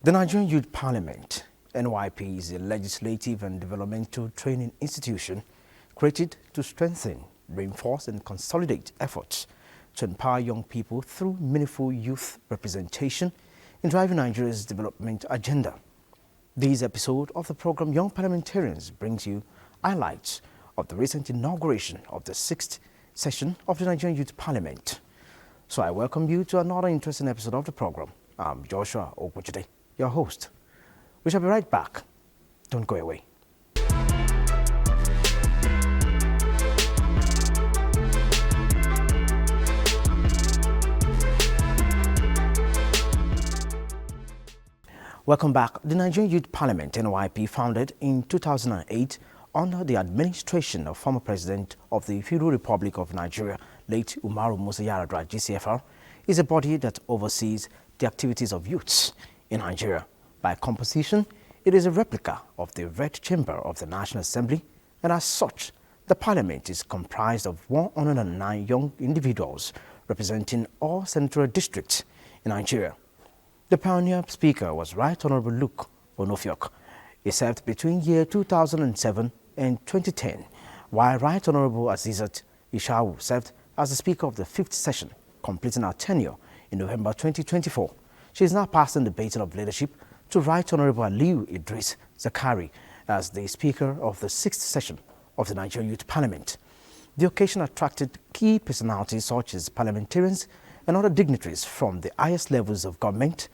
The Nigerian Youth Parliament, NYP, is a legislative and developmental training institution created to strengthen, reinforce and consolidate efforts to empower young people through meaningful youth representation in driving Nigeria's development agenda. This episode of the program Young Parliamentarians brings you highlights of the recent inauguration of the 6th session of the Nigerian Youth Parliament. So I welcome you to another interesting episode of the program. I'm Joshua Okwuchide, your host. We shall be right back. Don't go away. Welcome back. The Nigerian Youth Parliament, NYP, founded in 2008 under the administration of former President of the Federal Republic of Nigeria, late Umaru Musa Yar'Adua, GCFR, is a body that oversees the activities of youths in Nigeria. By composition, it is a replica of the Red Chamber of the National Assembly, and as such, the Parliament is comprised of 109 young individuals representing all senatorial districts in Nigeria. The pioneer speaker was Right Honorable Luke Onofiok. He served between year 2007 and 2010, while Right Honorable Azizat Ishawu served as the Speaker of the 5th session, completing her tenure in November 2024. She is now passing the baton of leadership to Right Honorable Aliyu Idris Zakari as the Speaker of the 6th session of the Nigerian Youth Parliament. The occasion attracted key personalities such as parliamentarians and other dignitaries from the highest levels of government,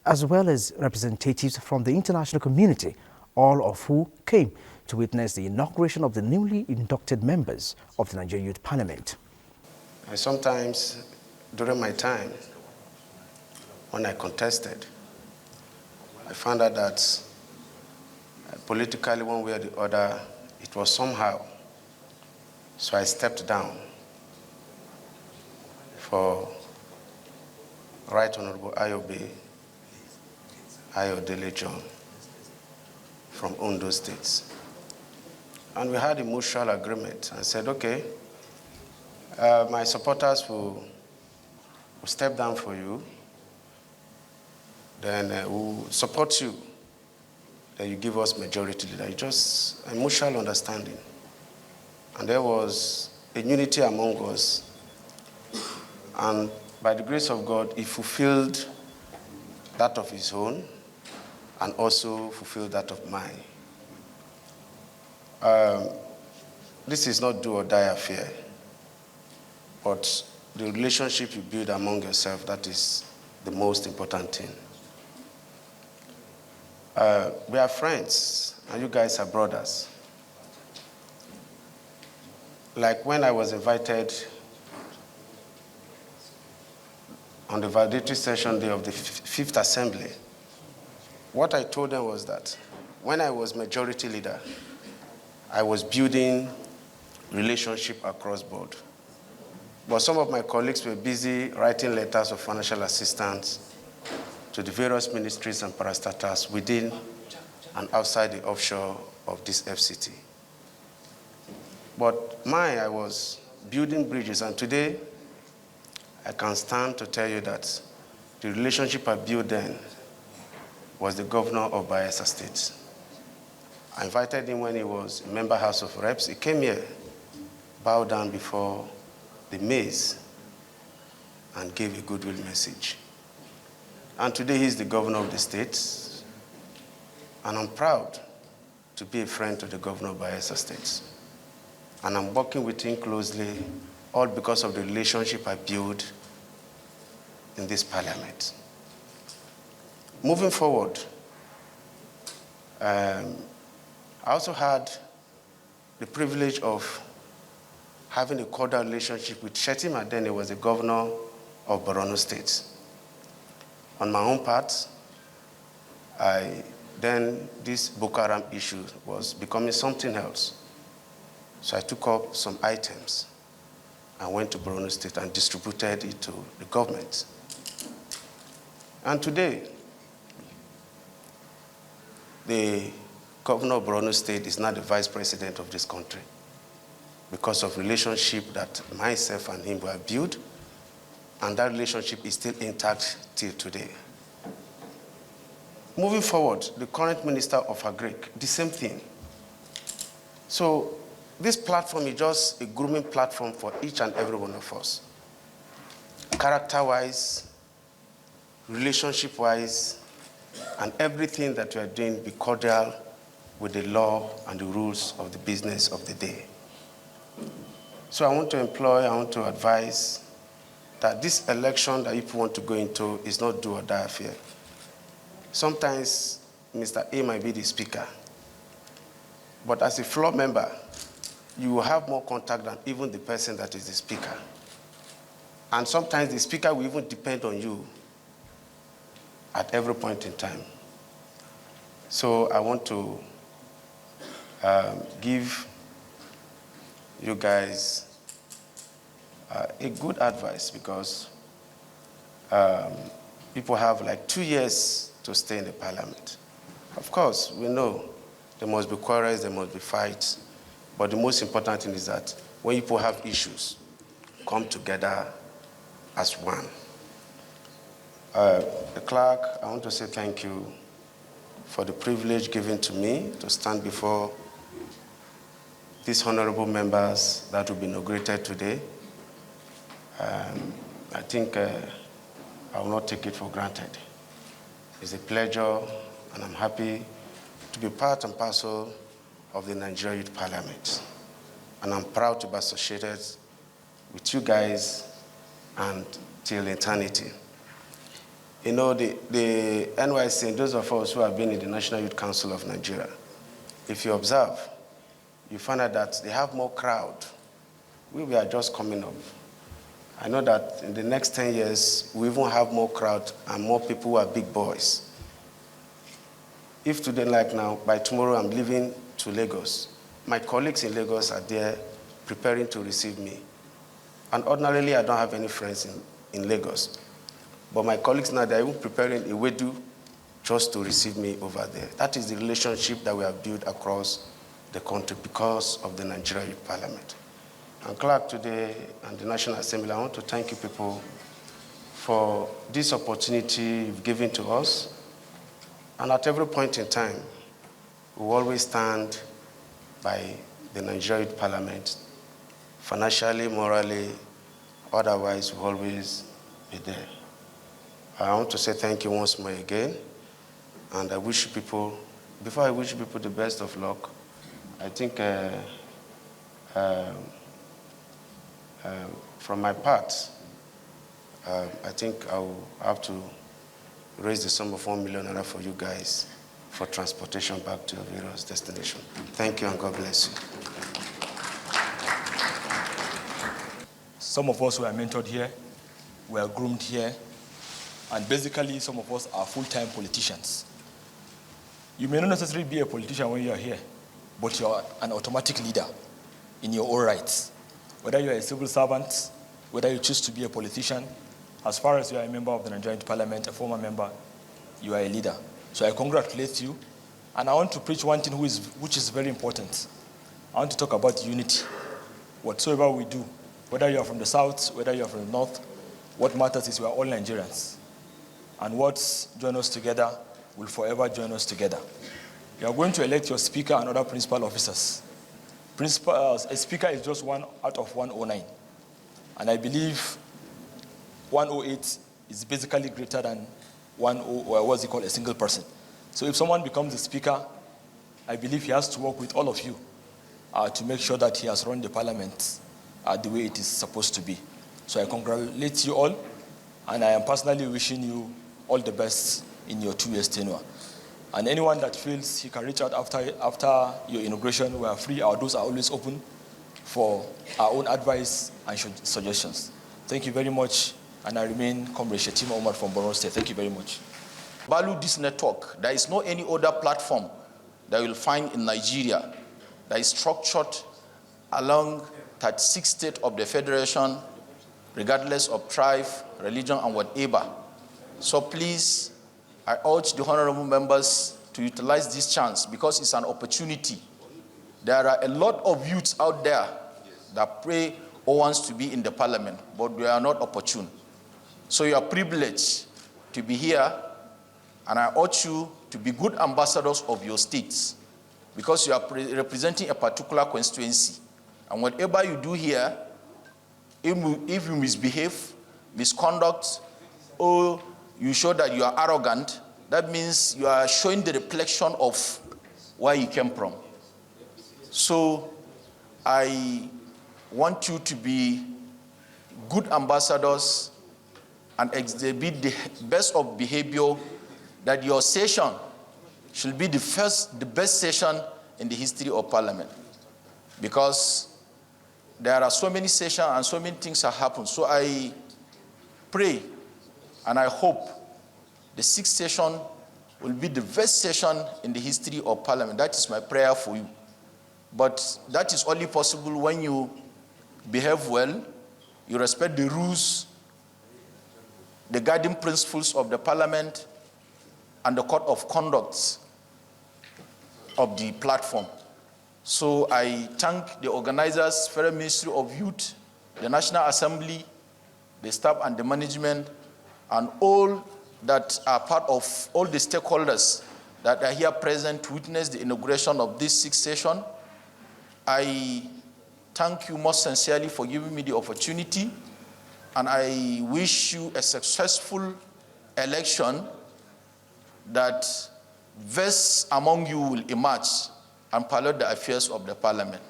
as well as representatives from the international community, all of who came to witness the inauguration of the newly inducted members of the Nigerian Youth Parliament. Sometimes during my time, when I contested, I found out that politically, one way or the other, it was somehow. So I stepped down for Right Honorable Ayodele John from Ondo State. And we had a mutual agreement and said, okay, my supporters will step down for you, then we'll support you, then you give us majority leader. It's just a mutual understanding. And there was a unity among us. And by the grace of God, he fulfilled that of his own and also fulfilled that of mine. This is not do or die affair, but the relationship you build among yourself, that is the most important thing. We are friends, and you guys are brothers. Like when I was invited on the validatory session day of the 5th Assembly, what I told them was that when I was majority leader, I was building relationship across board. But some of my colleagues were busy writing letters of financial assistance to the various ministries and parastatals within and outside the offshore of this FCT. But I was building bridges, and today I can stand to tell you that the relationship I built then was the governor of Bayelsa State. I invited him when he was a member House of Reps. He came here, bowed down before the maize, and gave a goodwill message. And today he's the governor of the state, and I'm proud to be a friend to the governor of Bayelsa State. And I'm working with him closely, all because of the relationship I built in this parliament. Moving forward, I also had the privilege of having a cordial relationship with Shetima. Then he was the governor of Borno State. On my own part, this Boko Haram issue was becoming something else. So I took up some items and went to Borno State and distributed it to the government. And today, the governor of Borno State is now the vice president of this country because of relationship that myself and him were built, and that relationship is still intact till today. moving forward, the current Minister of Agric, the same thing. So this platform is just a grooming platform for each and every one of us. Character-wise, relationship-wise, and everything that we are doing, be cordial with the law and the rules of the business of the day. So I want to advise that this election that people want to go into is not do or die affair. Sometimes Mr. A might be the speaker, but as a floor member, you will have more contact than even the person that is the speaker. And sometimes the speaker will even depend on you at every point in time. So I want to give you guys a good advice, because people have like 2 years to stay in the parliament. Of course, we know there must be quarrels, there must be fights, but the most important thing is that when people have issues, come together as one. The clerk, I want to say thank you for the privilege given to me to stand before these honorable members that will be inaugurated today. I think I will not take it for granted. It's a pleasure, and I'm happy to be part and parcel of the Nigerian Youth Parliament. And I'm proud to be associated with you guys and till eternity. You know, the NYC, and those of us who have been in the National Youth Council of Nigeria, if you observe, you find out that they have more crowd. We are just coming up. I know that in the next 10 years, we even have more crowd and more people who are big boys. If today, like now, by tomorrow I'm leaving to Lagos, my colleagues in Lagos are there preparing to receive me. And ordinarily, I don't have any friends in Lagos. But my colleagues now, they're even preparing a wedu just to receive me over there. That is the relationship that we have built across the country because of the Nigerian Youth Parliament. And clerk today and the National Assembly, I want to thank you people for this opportunity you've given to us. And at every point in time, we always stand by the Nigerian Youth Parliament, financially, morally, otherwise we'll always be there. I want to say thank you once more again, and I wish people, before I wish people the best of luck, I think from my part, I think I'll have to raise the sum of 1 million naira for you guys for transportation back to your various destination. Thank you and God bless you. Some of us were mentored here, were groomed here, and basically some of us are full-time politicians. You may not necessarily be a politician when you are here, but you are an automatic leader in your own rights. Whether you are a civil servant, whether you choose to be a politician, as far as you are a member of the Nigerian Parliament, a former member, you are a leader. So I congratulate you, and I want to preach one thing which is very important. I want to talk about unity. Whatsoever we do, whether you are from the south, whether you are from the north, what matters is we are all Nigerians. And what joins us together will forever join us together. You are going to elect your speaker and other principal officers. A speaker is just 1 out of 109. And I believe 108 is basically greater than a single person. So if someone becomes the speaker, I believe he has to work with all of you to make sure that he has run the parliament the way it is supposed to be. So I congratulate you all, and I am personally wishing you all the best in your 2 years tenure. And anyone that feels he can reach out after your inauguration, we are free. Our doors are always open for our own advice and suggestions. Thank you very much, and I remain Comrade Shetima Omar from Borno State. Thank you very much. Value this network. There is no any other platform that you will find in Nigeria that is structured along 36 states of the Federation, regardless of tribe, religion, and whatever. So please, I urge the honorable members to utilize this chance because it's an opportunity. There are a lot of youths out there that pray or wants to be in the parliament, but they are not opportune. So you are privileged to be here And I urge you to be good ambassadors of your states, because you are representing a particular constituency. And whatever you do here, if you misbehave, misconduct, or you show that you are arrogant, that means you are showing the reflection of where you came from. So I want you to be good ambassadors and exhibit the best of behavior, that your session should be the best session in the history of Parliament. Because there are so many sessions and so many things have happened. So I pray and I hope the 6th session will be the best session in the history of Parliament. That is my prayer for you. But that is only possible when you behave well, you respect the rules, the guiding principles of the Parliament, and the code of conduct of the platform. So I thank the organizers, Federal Ministry of Youth, the National Assembly, the staff and the management, and all that are part of all the stakeholders that are here present to witness the inauguration of this 6th session. I thank you most sincerely for giving me the opportunity, and I wish you a successful election, that best among you will emerge and pilot the affairs of the Parliament.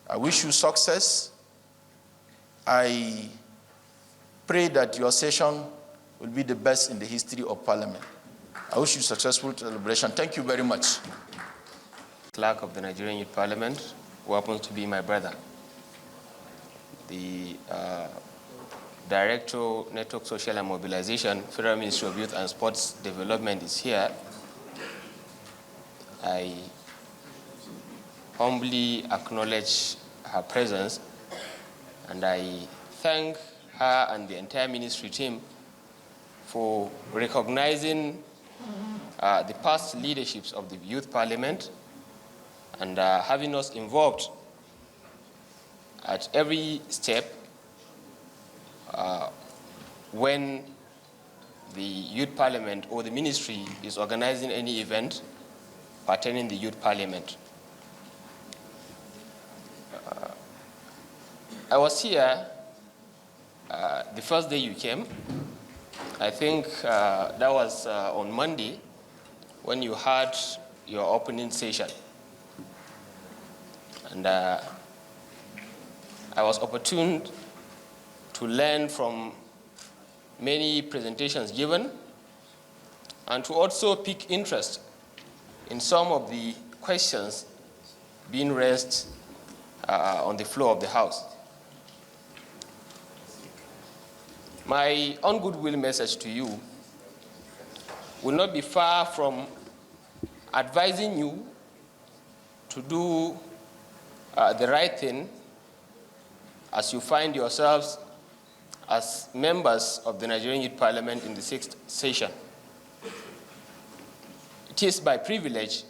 I wish you success. I pray that your session will be the best in the history of Parliament. I wish you successful celebration. Thank you very much. Clerk of the Nigerian Youth Parliament, who happens to be my brother. The Director, Network Social and Mobilization, Federal Ministry of Youth and Sports Development is here. I humbly acknowledge her presence, and I thank her and the entire ministry team for recognizing the past leaderships of the Youth Parliament and having us involved at every step when the Youth Parliament or the ministry is organizing any event pertaining the Youth Parliament. I was here the first day you came. I think that was on Monday when you had your opening session. And I was opportune to learn from many presentations given and to also pick interest in some of the questions being raised on the floor of the House. My own goodwill message to you will not be far from advising you to do the right thing as you find yourselves as members of the Nigerian Youth Parliament in the 6th session. It is by privilege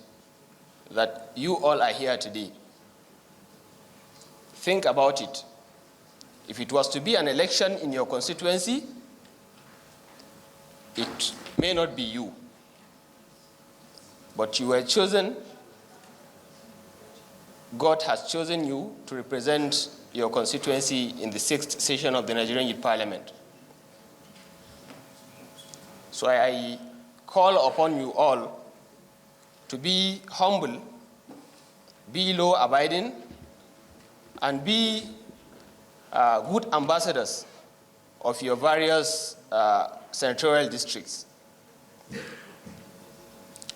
that you all are here today. Think about it. If it was to be an election in your constituency, it may not be you. But you were chosen. God has chosen you to represent your constituency in the 6th session of the Nigerian Youth Parliament. So I call upon you all to be humble, be law-abiding, and be good ambassadors of your various senatorial districts.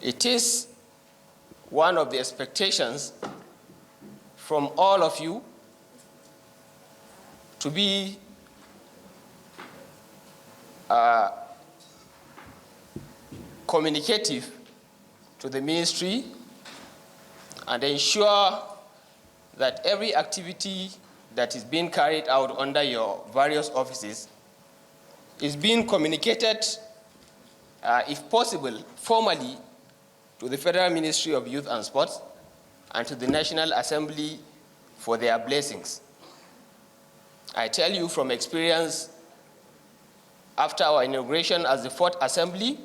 It is one of the expectations from all of you to be communicative to the ministry and ensure that every activity that is being carried out under your various offices is being communicated, if possible, formally to the Federal Ministry of Youth and Sports and to the National Assembly for their blessings. I tell you from experience, after our inauguration as the 4th Assembly,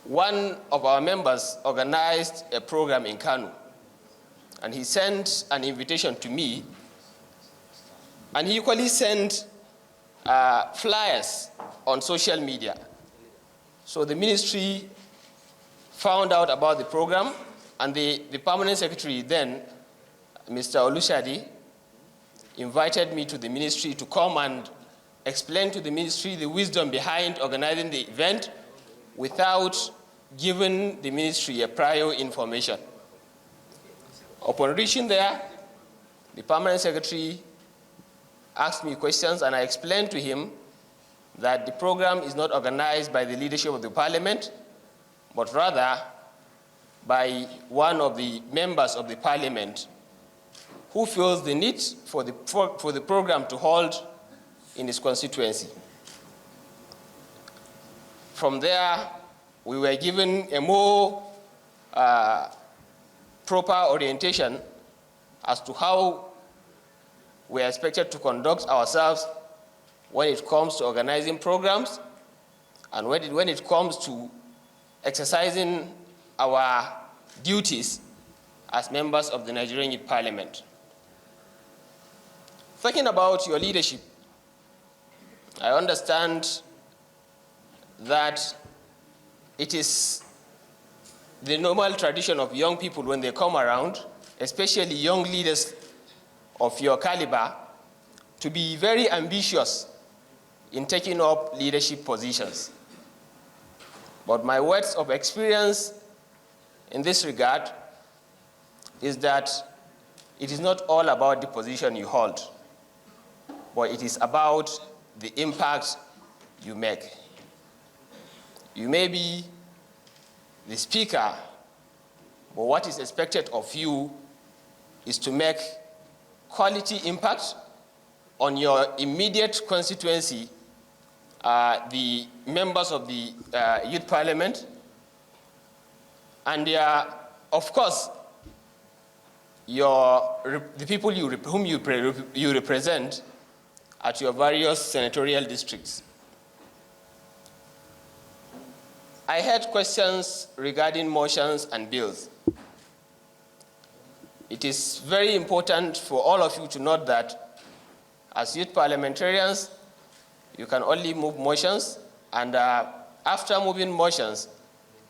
one of our members organized a program in Kano, and he sent an invitation to me, and he equally sent flyers on social media. So the ministry found out about the program, and the permanent secretary then, Mr. Olushadi, invited me to the ministry to come and explain to the ministry the wisdom behind organizing the event without giving the ministry a prior information. Upon reaching there, the permanent secretary asked me questions, and I explained to him that the program is not organized by the leadership of the parliament, but rather by one of the members of the parliament who feels the need for the program to hold in his constituency. From there, we were given a more proper orientation as to how we are expected to conduct ourselves when it comes to organizing programs and when it comes to exercising our duties as members of the Nigerian Youth Parliament. Thinking about your leadership, I understand that it is the normal tradition of young people when they come around, especially young leaders of your caliber, to be very ambitious in taking up leadership positions. But my words of experience in this regard is that it is not all about the position you hold, but it is about the impact you make. You may be the speaker, but what is expected of you is to make quality impact on your immediate constituency, the members of the Youth Parliament, and of course, the people whom you represent at your various senatorial districts. I had questions regarding motions and bills. It is very important for all of you to note that as youth parliamentarians, you can only move motions, and after moving motions,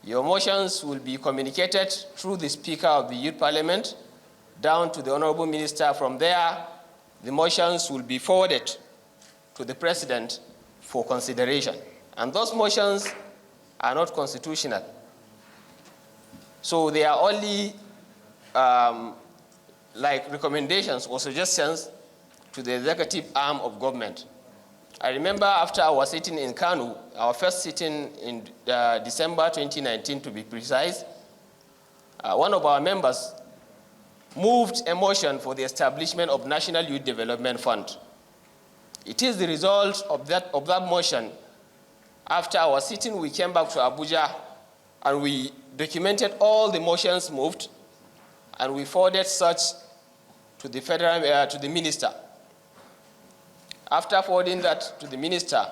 your motions will be communicated through the Speaker of the Youth Parliament down to the Honorable Minister. From there, the motions will be forwarded to the President for consideration. And those motions are not constitutional. So they are only like recommendations or suggestions to the executive arm of government. I remember after our sitting in Kano, our first sitting in December 2019 to be precise, one of our members moved a motion for the establishment of National Youth Development Fund. It is the result of that motion. After our sitting, we came back to Abuja and we documented all the motions moved, and we forwarded such to the minister. After forwarding that to the minister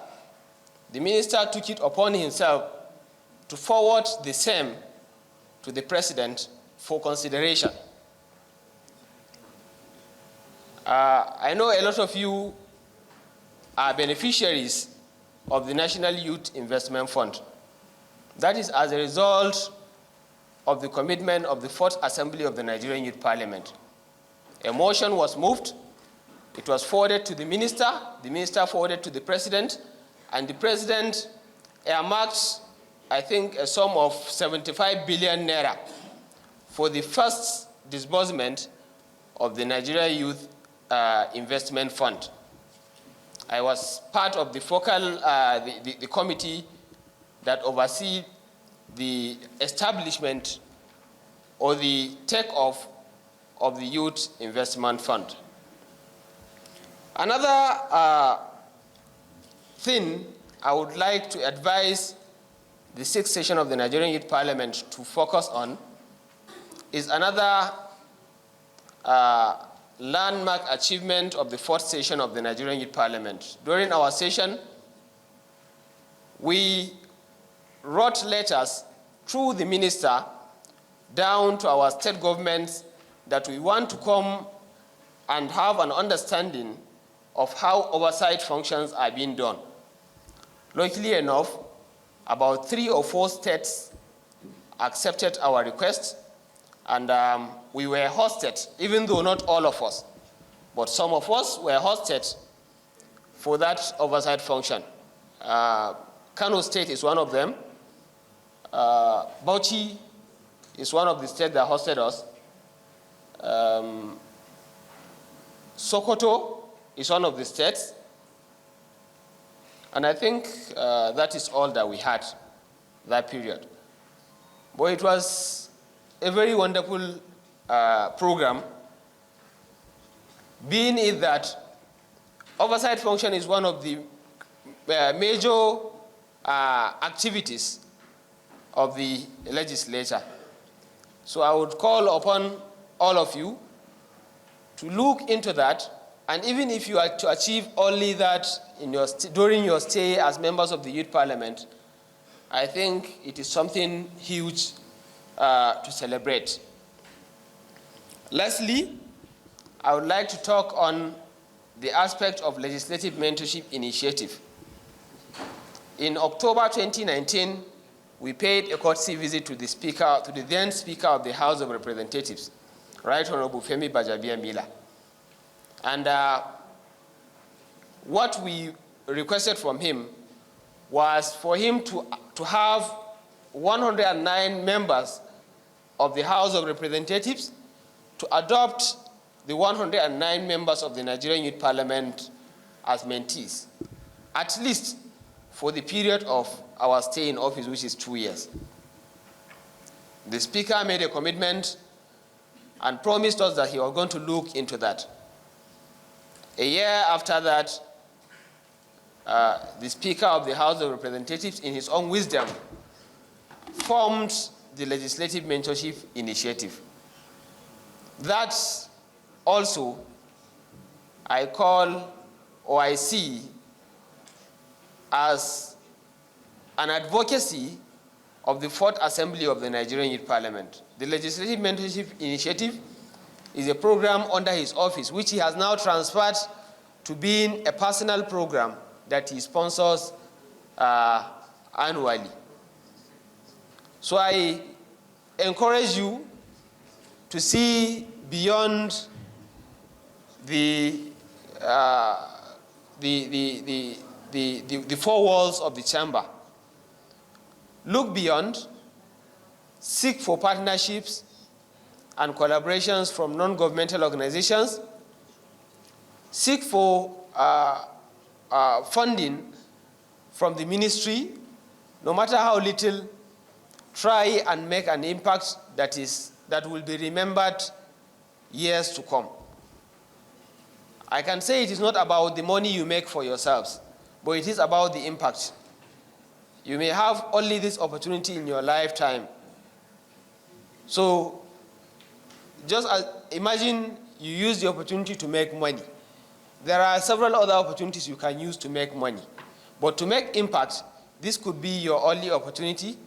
took it upon himself to forward the same to the President for consideration. I know a lot of you are beneficiaries of the National Youth Investment Fund. That is as a result of the commitment of the Fourth Assembly of the Nigerian Youth Parliament. A motion was moved, it was forwarded to the minister forwarded to the President, and the President earmarked, I think, a sum of 75 billion naira for the first disbursement of the Nigeria Youth Investment Fund. I was part of the the committee that oversees the establishment or the take-off of the Youth Investment Fund. Another thing I would like to advise the sixth session of the Nigerian Youth Parliament to focus on is another landmark achievement of the fourth session of the Nigerian Youth Parliament. During our session, we wrote letters through the minister down to our state governments that we want to come and have an understanding of how oversight functions are being done. Luckily enough, about 3 or 4 states accepted our request, and we were hosted, even though not all of us, but some of us were hosted for that oversight function. Kano State is one of them. Bauchi is one of the states that hosted us. Sokoto is one of the states. And I think that is all that we had that period. But it was a very wonderful program, being it that oversight function is one of the major activities of the legislature. So I would call upon all of you to look into that, and even if you are to achieve only that during your stay as members of the Youth Parliament, I think it is something huge to celebrate. Lastly, I would like to talk on the aspect of legislative mentorship initiative. In October 2019, we paid a courtesy visit to the then Speaker of the House of Representatives, Right Honorable Femi Gbajabiamila. And what we requested from him was for him to have 109 members of the House of Representatives to adopt the 109 members of the Nigerian Youth Parliament as mentees, at least for the period of our stay in office, which is 2 years. The Speaker made a commitment and promised us that he was going to look into that. A year after that, the Speaker of the House of Representatives, in his own wisdom, formed the Legislative Mentorship Initiative. That also I call, or I see, as an advocacy of the 4th Assembly of the Nigerian Youth Parliament. The Legislative Mentorship Initiative is a program under his office, which he has now transferred to being a personal program that he sponsors annually. So I encourage you to see beyond the 4 walls of the chamber. Look beyond, seek for partnerships and collaborations from non-governmental organizations, seek for funding from the ministry, no matter how little. Try and make an impact that will be remembered years to come. I can say it is not about the money you make for yourselves, but it is about the impact. You may have only this opportunity in your lifetime. So just imagine you use the opportunity to make money. There are several other opportunities you can use to make money. But to make impact, this could be your only opportunity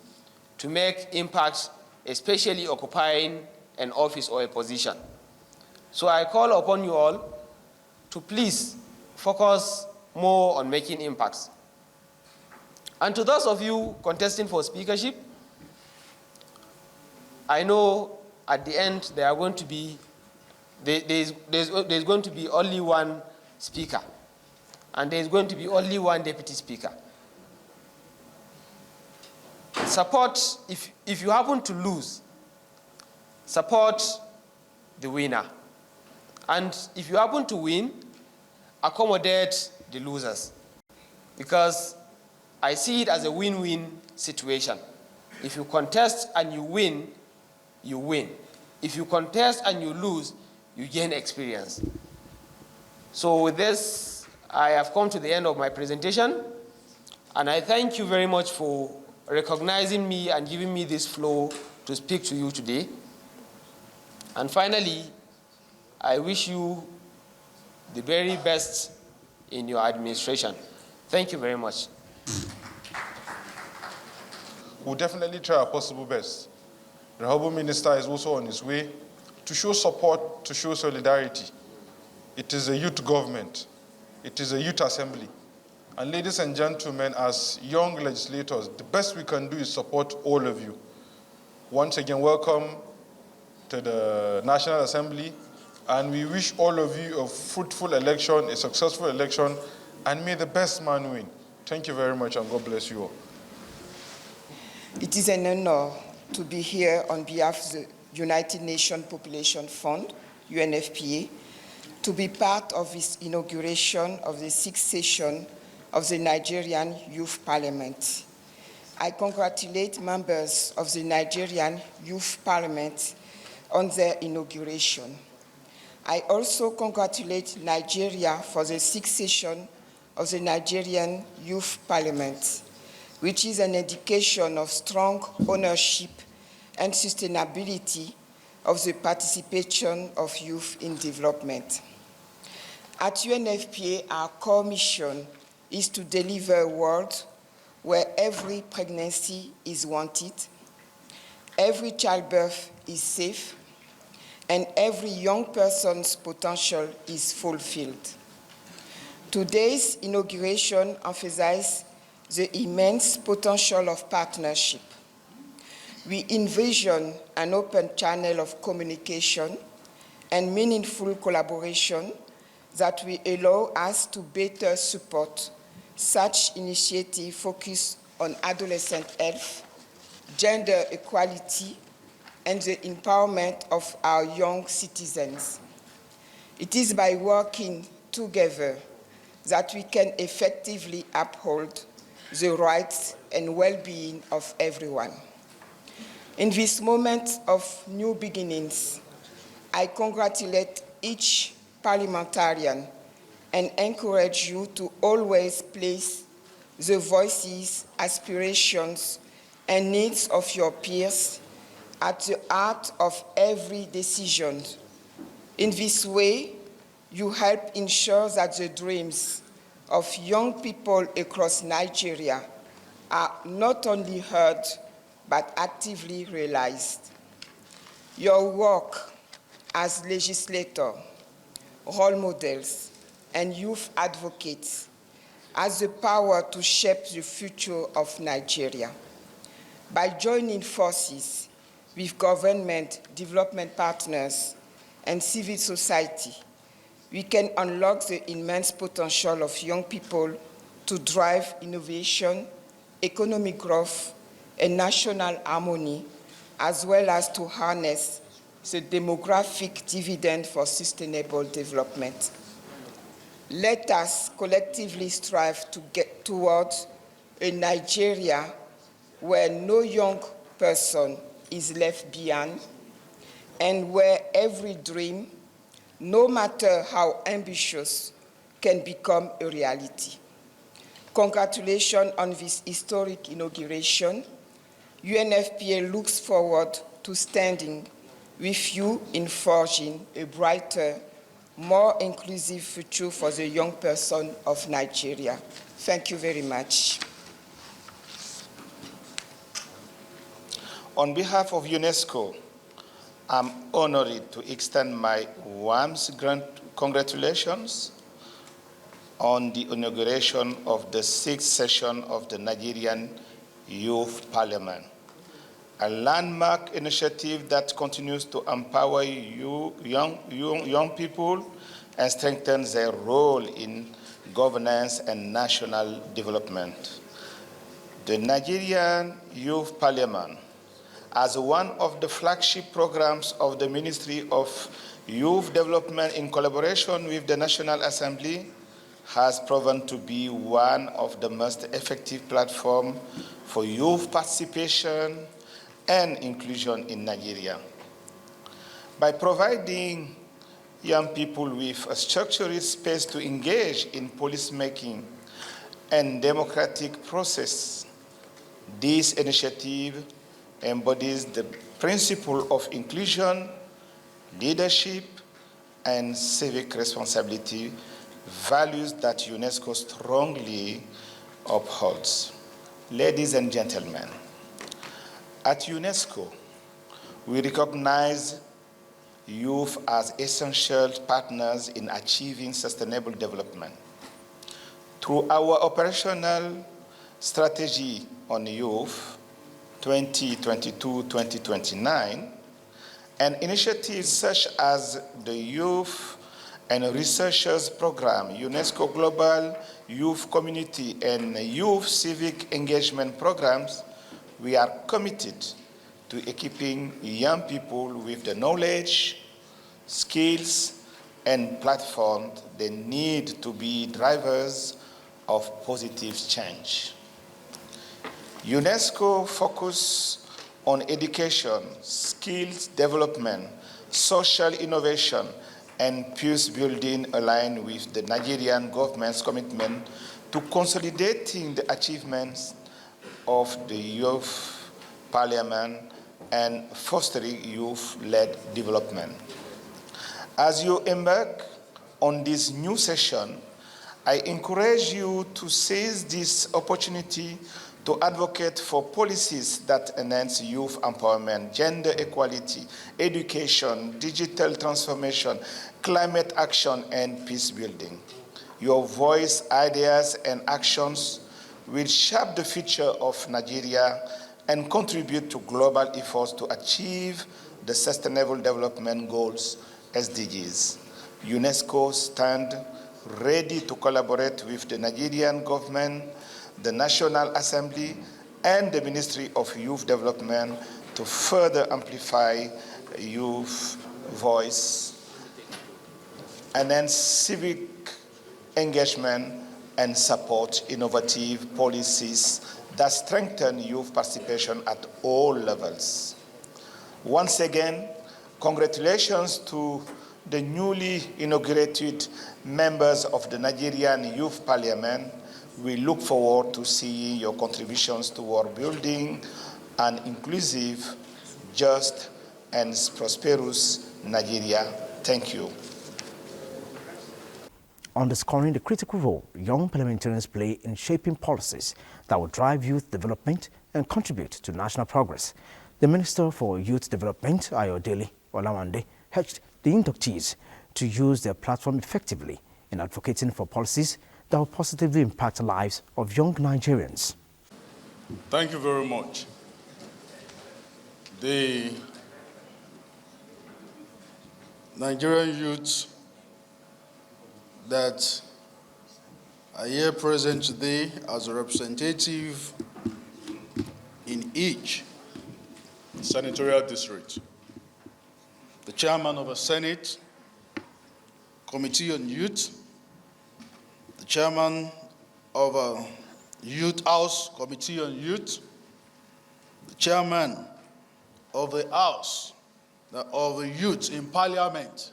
to make impact, especially occupying an office or a position. So I call upon you all to please focus more on making impacts. And to those of you contesting for speakership, I know at the end there are going to be, there's going to be only one speaker, and there's going to be only one deputy speaker. Support, if you happen to lose, support the winner. And if you happen to win, accommodate the losers. Because I see it as a win-win situation. If you contest and you win, you win. If you contest and you lose, you gain experience. So with this, I have come to the end of my presentation, and I thank you very much for recognizing me and giving me this floor to speak to you today. And finally, I wish you the very best in your administration. Thank you very much. we'll definitely try our possible best. The Honorable Minister is also on his way to show support, to show solidarity. It is a youth government. It is a youth assembly. And ladies and gentlemen, as young legislators, the best we can do is support all of you. Once again, welcome to the National Assembly, and we wish all of you a fruitful election, a successful election, and may the best man win. Thank you very much, and God bless you all. It is an honor to be here on behalf of the United Nations Population Fund, UNFPA, to be part of this inauguration of the 6th session of the Nigerian Youth Parliament. I congratulate members of the Nigerian Youth Parliament on their inauguration. I also congratulate Nigeria for the 6th session of the Nigerian Youth Parliament, which is an indication of strong ownership and sustainability of the participation of youth in development. At UNFPA, our core mission is to deliver a world where every pregnancy is wanted, every childbirth is safe, and every young person's potential is fulfilled. Today's inauguration emphasizes the immense potential of partnership. We envision an open channel of communication and meaningful collaboration that will allow us to better support such initiatives focused on adolescent health, gender equality, and the empowerment of our young citizens. It is by working together that we can effectively uphold the rights and well-being of everyone. In this moment of new beginnings, I congratulate each parliamentarian and encourage you to always place the voices, aspirations, and needs of your peers at the heart of every decision. In this way, you help ensure that the dreams of young people across Nigeria are not only heard, but actively realized. Your work as legislators, role models, and youth advocates has the power to shape the future of Nigeria. By joining forces with government, development partners, and civil society, we can unlock the immense potential of young people to drive innovation, economic growth, and national harmony, as well as to harness the demographic dividend for sustainable development. Let us collectively strive to get towards a Nigeria where no young person is left behind, and where every dream, no matter how ambitious, can become a reality. Congratulations on this historic inauguration. UNFPA looks forward to standing with you in forging a brighter, more inclusive future for the young person of Nigeria. Thank you very much. On behalf of UNESCO, I'm honored to extend my warmest congratulations on the inauguration of the 6th session of the Nigerian Youth Parliament, a landmark initiative that continues to empower young people and strengthen their role in governance and national development. The Nigerian Youth Parliament, as one of the flagship programs of the Ministry of Youth Development in collaboration with the National Assembly, has proven to be one of the most effective platforms for youth participation and inclusion in Nigeria. By providing young people with a structured space to engage in policymaking and democratic process, this initiative embodies the principle of inclusion, leadership, and civic responsibility, values that UNESCO strongly upholds. Ladies and gentlemen, At UNESCO, we recognize youth as essential partners in achieving sustainable development. Through our operational strategy on youth, 2022-2029, and initiatives such as the Youth and Researchers Program, UNESCO Global Youth Community, and Youth Civic Engagement Programs, we are committed to equipping young people with the knowledge, skills, and platforms they need to be drivers of positive change. UNESCO focuses on education, skills development, social innovation, and peace building aligned with the Nigerian government's commitment to consolidating the achievements of the youth parliament and fostering youth-led development. As you embark on this new session, I encourage you to seize this opportunity to advocate for policies that enhance youth empowerment, gender equality, education, digital transformation, climate action, and peace building. Your voice, ideas, and actions will shape the future of Nigeria and contribute to global efforts to achieve the Sustainable Development Goals, SDGs. UNESCO stands ready to collaborate with the Nigerian government, the National Assembly, and the Ministry of Youth Development to further amplify youth voice, enhance civic engagement, and support innovative policies that strengthen youth participation at all levels. Once again, congratulations to the newly inaugurated members of the Nigerian Youth Parliament. We look forward to seeing your contributions toward building an inclusive, just, and prosperous Nigeria. Thank you. Underscoring the critical role young parliamentarians play in shaping policies that will drive youth development and contribute to national progress, the Minister for Youth Development, Ayodele Olawande, urged the inductees to use their platform effectively in advocating for policies that will positively impact the lives of young Nigerians. Thank you very much. The Nigerian youth that are here present today as a representative in each senatorial district, the chairman of a Senate Committee on Youth, the chairman of a Youth House Committee on Youth, the chairman of the House of the Youth in Parliament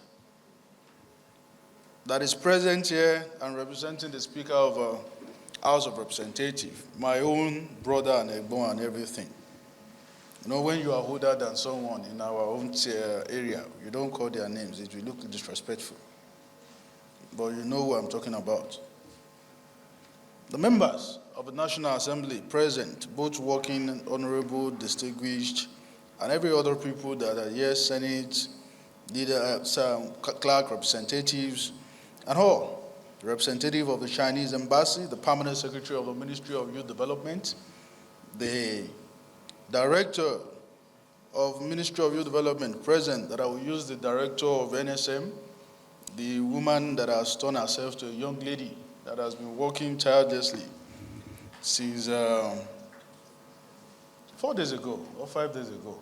that is present here and representing the Speaker of House of Representatives, my own brother and Egbon and everything. You know, when you are older than someone in our own area, you don't call their names. It will look disrespectful. But you know who I'm talking about. The members of the National Assembly present, both working, honorable, distinguished, and every other people that are here, Senate, leader, clerk, representatives, and all. The representative of the Chinese Embassy, the permanent secretary of the Ministry of Youth Development, the director of Ministry of Youth Development present, that I will use the director of NSM, the woman that has turned herself to a young lady that has been working tirelessly since 4 days ago or 5 days ago.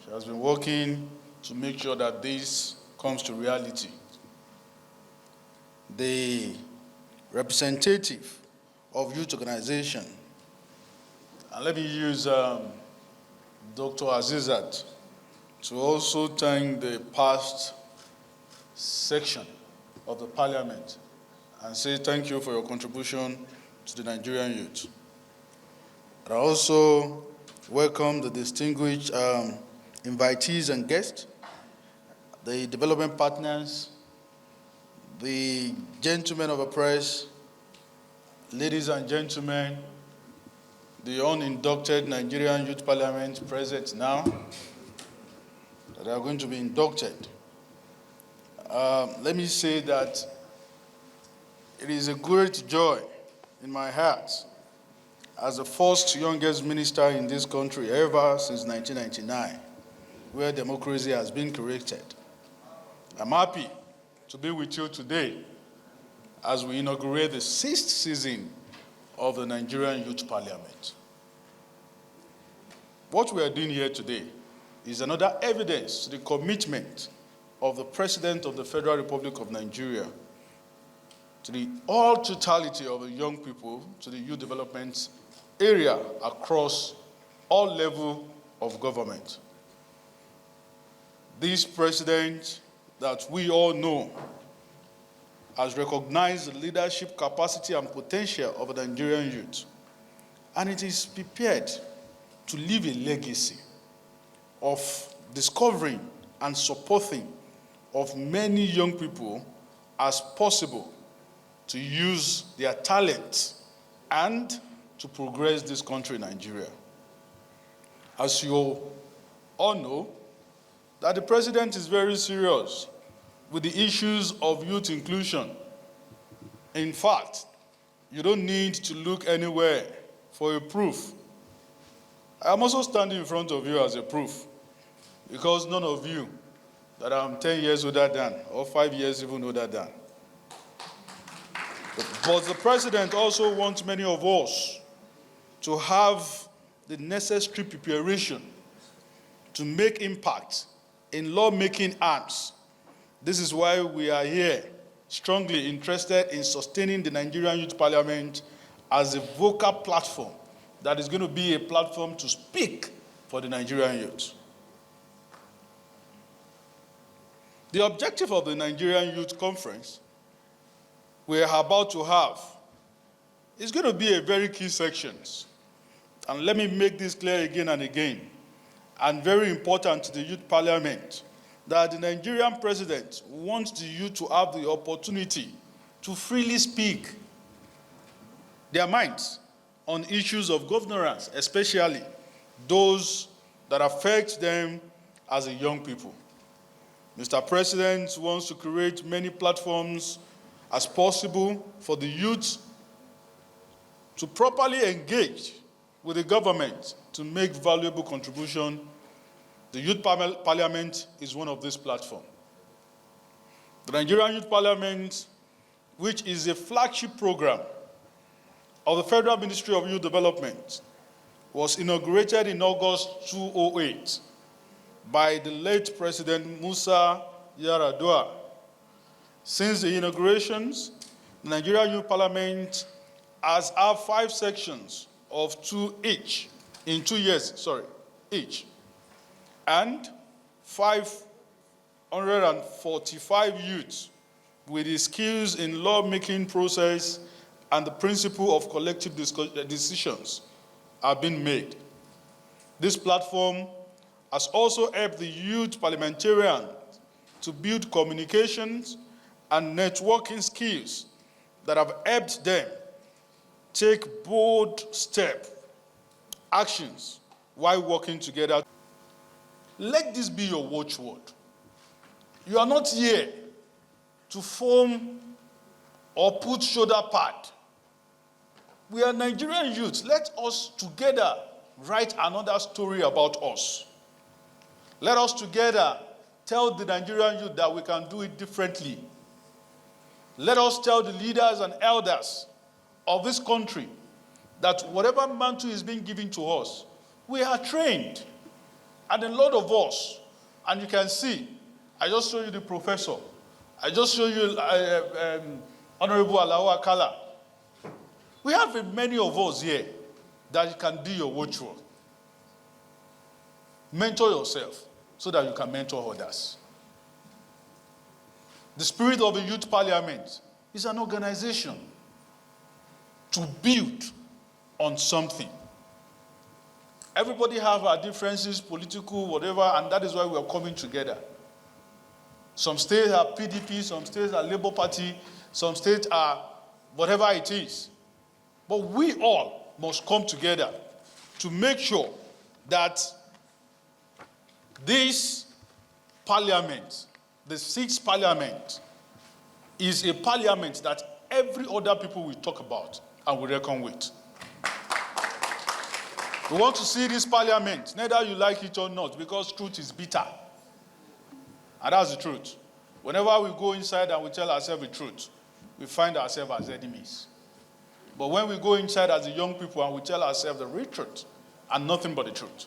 She has been working to make sure that this comes to reality. The representative of youth organization, and let me use Dr. Azizat to also thank the past section of the Parliament and say thank you for your contribution to the Nigerian youth. I also welcome the distinguished invitees and guests, the development partners, the gentlemen of the press, ladies and gentlemen, the uninducted Nigerian Youth Parliament present now that are going to be inducted. Let me say that it is a great joy in my heart as the first youngest minister in this country ever since 1999, where democracy has been created. I'm happy to be with you today as we inaugurate the 6th season of the Nigerian Youth Parliament. What we are doing here today is another evidence to the commitment of the President of the Federal Republic of Nigeria to the all totality of the young people, to the youth development area across all levels of government. This president that we all know has recognized the leadership capacity and potential of the Nigerian youth, and it is prepared to leave a legacy of discovering and supporting of many young people as possible to use their talent and to progress this country, Nigeria. As you all know, that the president is very serious with the issues of youth inclusion. In fact, you don't need to look anywhere for a proof. I am also standing in front of you as a proof, because none of you that I'm 10 years older than, or 5 years even older than. But the president also wants many of us to have the necessary preparation to make impact in lawmaking arms. This is why we are here, strongly interested in sustaining the Nigerian Youth Parliament as a vocal platform that is going to be a platform to speak for the Nigerian youth. The objective of the Nigerian Youth Conference we are about to have is going to be a very key sections. And let me make this clear again and again, and very important to the Youth Parliament, that the Nigerian president wants the youth to have the opportunity to freely speak their minds on issues of governance, especially those that affect them as a young people. Mr. President wants to create many platforms as possible for the youth to properly engage with the government to make valuable contribution. The Youth Parliament is one of these platforms. The Nigerian Youth Parliament, which is a flagship program of the Federal Ministry of Youth Development, was inaugurated in August 2008 by the late President Musa Yar'Adua. Since the inaugurations, the Nigerian Youth Parliament has had 5 sections of 2 each, in 2 years, each, and 545 youths with the skills in lawmaking process and the principle of collective decisions are being made. This platform has also helped the youth parliamentarians to build communications and networking skills that have helped them take bold actions while working together. Let this be your watchword. You are not here to form or put shoulder pad. We are Nigerian youth. Let us together write another story about us. Let us together tell the Nigerian youth that we can do it differently. Let us tell the leaders and elders of this country that whatever mantle is being given to us, we are trained. And a lot of us, and you can see, I just showed you the professor. I just showed you Honorable Alao Akala. We have many of us here that can do your watchword. Mentor yourself so that you can mentor others. The spirit of the Youth Parliament is an organization to build on something. Everybody have our differences, political, whatever, and that is why we are coming together. Some states are PDP, some states are Labour Party, some states are whatever it is. But we all must come together to make sure that this parliament, the 6th parliament, is a parliament that every other people will talk about and will reckon with. We want to see this parliament, neither you like it or not, because truth is bitter. And that's the truth. Whenever we go inside and we tell ourselves the truth, we find ourselves as enemies. But when we go inside as the young people and we tell ourselves the real truth and nothing but the truth,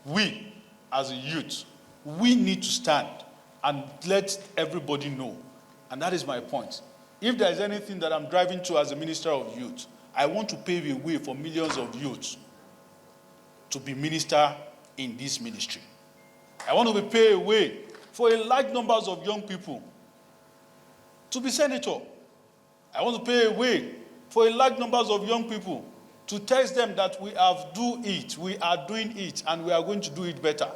we, as a youth, we need to stand and let everybody know. And that is my point. If there is anything that I'm driving to as a Minister of Youth, I want to pave a way for millions of youths to be minister in this ministry. I want to pave a way for a large numbers of young people to be senator. I want to pave a way for a large numbers of young people to tell them that we have do it, we are doing it, and we are going to do it better.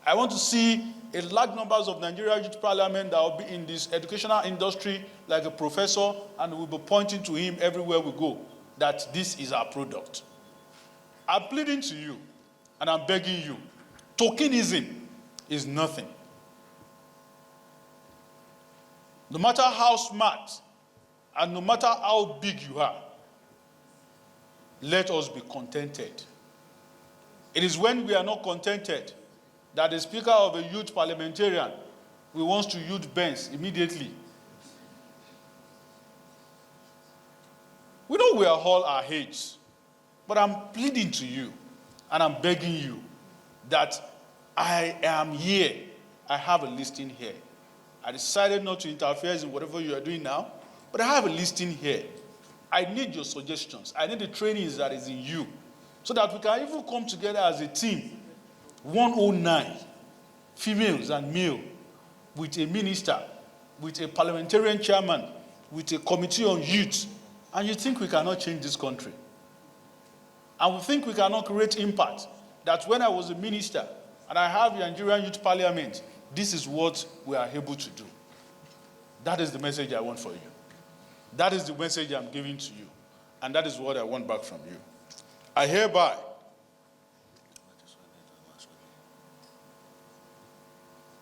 I want to see a large numbers of Nigerian Youth Parliament that will be in this educational industry like a professor, and we'll be pointing to him everywhere we go that this is our product. I'm pleading to you, and I'm begging you, tokenism is nothing. No matter how smart and no matter how big you are, let us be contented. It is when we are not contented that the Speaker of a youth parliamentarian will want to youth Benz immediately. We know we are all our age, but I'm pleading to you and I'm begging you that I am here. I have a listing here. I decided not to interfere in whatever you are doing now, but I have a listing here. I need your suggestions. I need the trainings that is in you so that we can even come together as a team, 109 females and male, with a minister, with a parliamentarian chairman, with a committee on youth. And you think we cannot change this country? And we think we cannot create impact? That when I was a minister and I have the Nigerian Youth Parliament, this is what we are able to do. That is the message I want for you. That is the message I'm giving to you. And that is what I want back from you. I hereby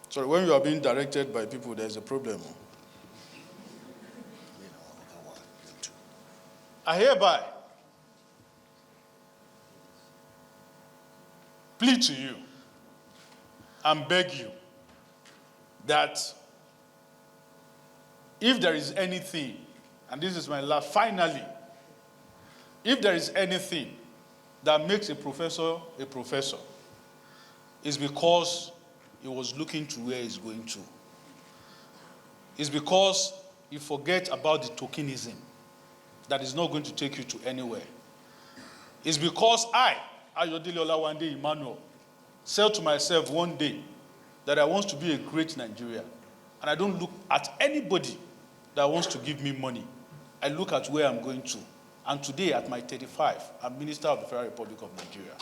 sorry, when you are being directed by people, there's a problem. I hereby plead to you and beg you that if there is anything, and this is my last, finally, if there is anything that makes a professor, it's because he was looking to where he's going to. It's because you forget about the tokenism that is not going to take you to anywhere. It's because I, Ayodele Olawande Emmanuel, said to myself one day that I want to be a great Nigerian. And I don't look at anybody that wants to give me money. I look at where I'm going to. And today, at my 35, I'm Minister of the Federal Republic of Nigeria.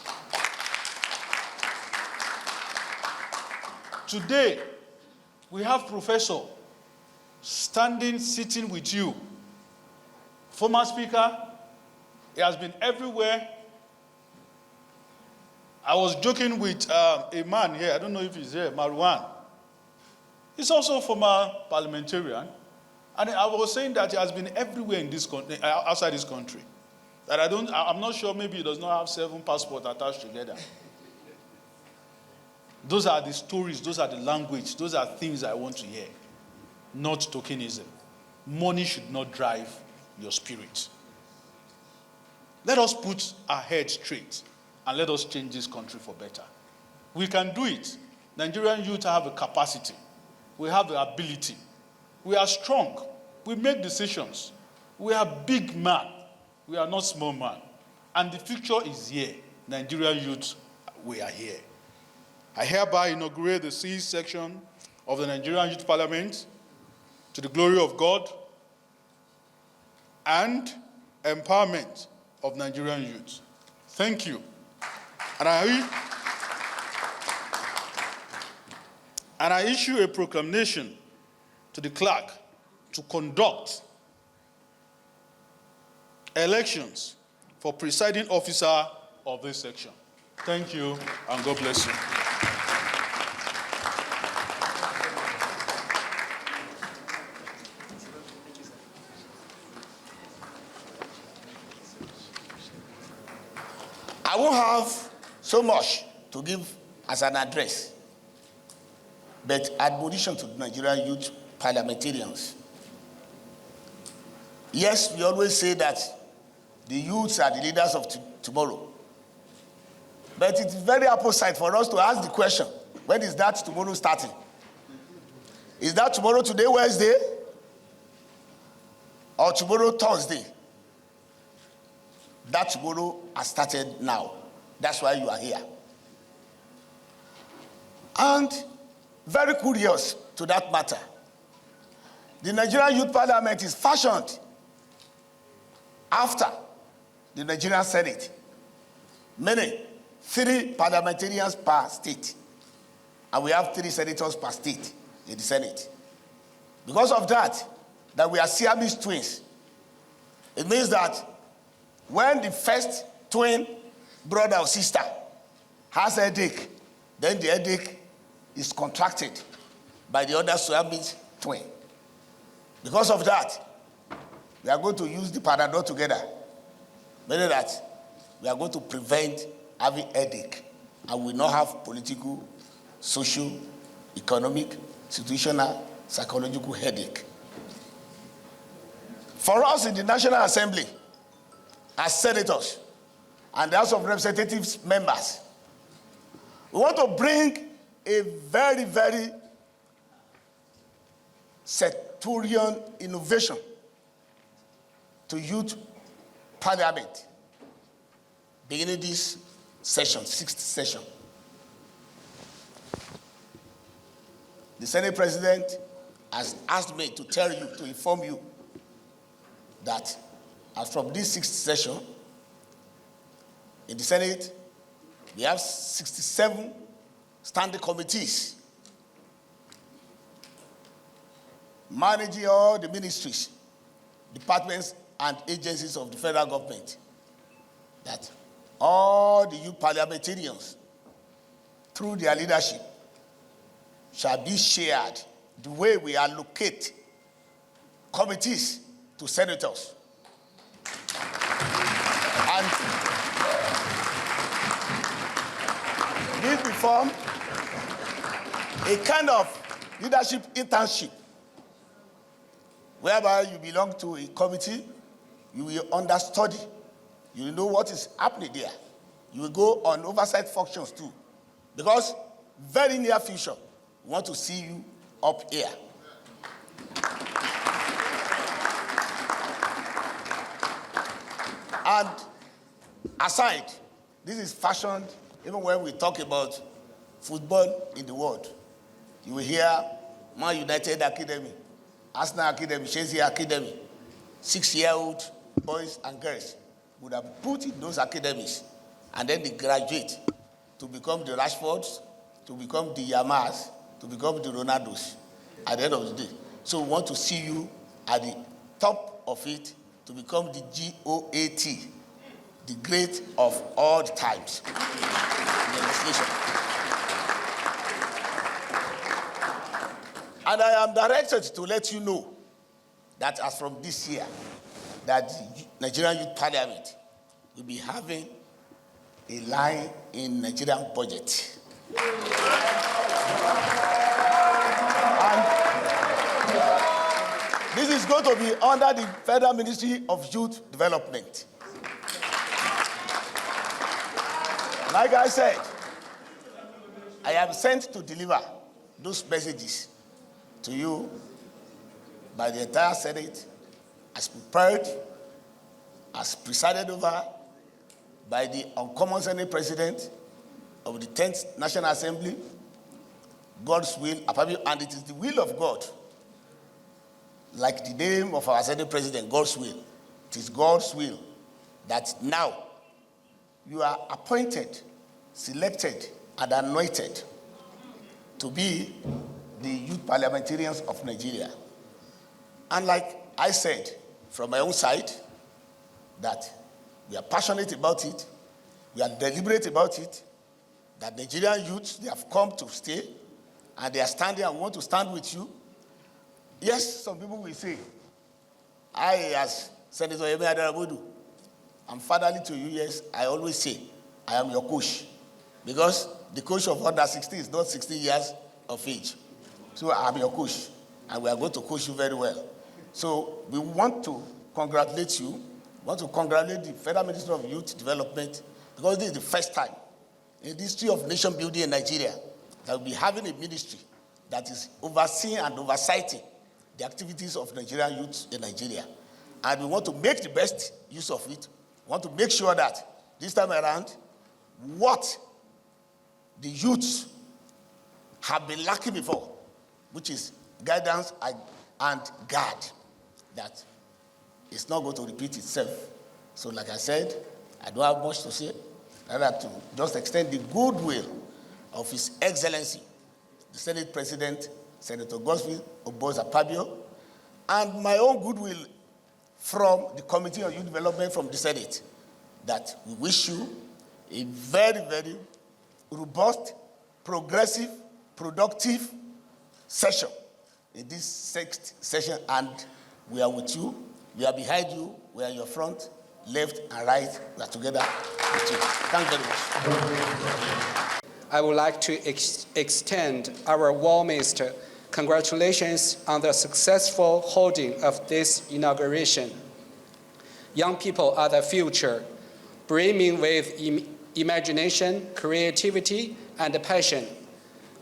Today, we have Professor sitting with you. Former Speaker, he has been everywhere. I was joking with a man here, I don't know if he's here, Marwan. He's also a former parliamentarian. And I was saying that he has been everywhere in this country, outside this country. That I'm not sure, maybe he does not have 7 passports attached together. Those are the stories, those are the language, those are things I want to hear, not tokenism. Money should not drive your spirit. Let us put our heads straight and let us change this country for better. We can do it. Nigerian youth have a capacity. We have the ability. We are strong. We make decisions. We are big men. We are not small men. And the future is here. Nigerian youth, we are here. I hereby inaugurate the 6th section of the Nigerian Youth Parliament to the glory of God and empowerment of Nigerian youth. Thank you. And I issue a proclamation to the clerk to conduct elections for presiding officer of this section. Thank you, and God bless you. I won't have so much to give as an address, but admonition to the Nigerian youth parliamentarians. Yes, we always say that the youths are the leaders of tomorrow. But it's very opposite for us to ask the question, when is that tomorrow starting? Is that tomorrow, today, Wednesday? Or tomorrow, Thursday? That tomorrow has started now. That's why you are here. And very curious to that matter, the Nigerian Youth Parliament is fashioned after the Nigerian Senate, meaning 3 parliamentarians per state. And we have 3 senators per state in the Senate. Because of that we are Siamese twins. It means that when the first twin brother or sister has a headache, then the headache is contracted by the other Siamese twin. Because of that, we are going to use the Panadol together, meaning that we are going to prevent having headache, and we will not have political, social, economic, situational, psychological headache. For us in the National Assembly, as senators and the House of Representatives members, we want to bring a very, very sectorial innovation to youth parliament, beginning this session, 6th session. The Senate President has asked me to tell you, to inform you, that as from this 6th session, in the Senate, we have 67 standing committees managing all the ministries, departments, and agencies of the federal government, that all the youth parliamentarians, through their leadership, shall be shared the way we allocate committees to senators. And this will form a kind of leadership internship, whereby you belong to a committee, you will understudy, you will know what is happening there. You will go on oversight functions too. Because very near future, we want to see you up here. And aside, this is fashioned, even when we talk about football in the world. You will hear Man United Academy, Arsenal Academy, Chelsea Academy. 6-year-old boys and girls would have put in those academies, and then they graduate to become the Rashfords, to become the Yamas, to become the Ronaldos at the end of the day. So we want to see you at the top of it, to become the GOAT, the great of all the times in the legislation. And I am directed to let you know that as from this year, that the Nigerian Youth Parliament will be having a line in Nigerian budget. And this is going to be under the Federal Ministry of Youth Development. Like I said, I am sent to deliver those messages to you by the entire Senate, as prepared, as presided over by the uncommon Senate President of the 10th National Assembly. God's will, and it is the will of God, like the name of our Senate President, God's will. It is God's will that now you are appointed, selected, and anointed to be the youth parliamentarians of Nigeria. And like I said from my own side, that we are passionate about it, we are deliberate about it, that Nigerian youth, they have come to stay, and they are standing and want to stand with you. Yes, some people will say, I, as Senator Emi Adarabodu, I'm fatherly to you. Yes, I always say, I am your coach. Because the coach of under 16 is not 16 years of age. So I'm your coach, and we are going to coach you very well. So we want to congratulate you. We want to congratulate the Federal Ministry of Youth Development, because this is the first time in the history of nation building in Nigeria that we'll be having a ministry that is overseeing and oversighting the activities of Nigerian youth in Nigeria. And we want to make the best use of it. We want to make sure that this time around, what the youths have been lacking before, which is guidance and guard, that it's not going to repeat itself. So like I said, I don't have much to say, rather to just extend the goodwill of His Excellency, the Senate President, Senator Godswill Oboza-Pabio, and my own goodwill from the Committee on Youth Development from the Senate, that we wish you a very, very robust, progressive, productive session in this sixth session, and we are with you, we are behind you, we are in your front, left and right, we are together with you. Thank you very much. I would like to extend our warmest congratulations on the successful holding of this inauguration. Young people are the future, brimming with imagination, creativity, and passion.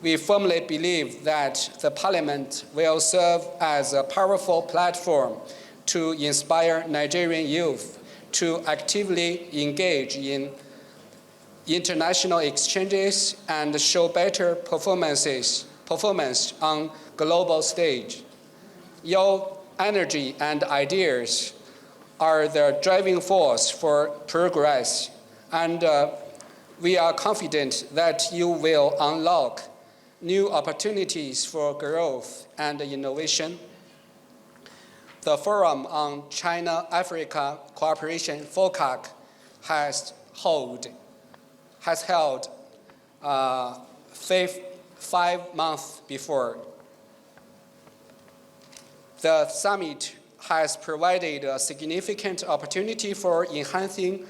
We firmly believe that the Parliament will serve as a powerful platform to inspire Nigerian youth to actively engage in international exchanges and show better performance on global stage. Your energy and ideas are the driving force for progress, and we are confident that you will unlock new opportunities for growth and innovation. The Forum on China-Africa Cooperation, FOCAC, has held 5 months before. The summit has provided a significant opportunity for enhancing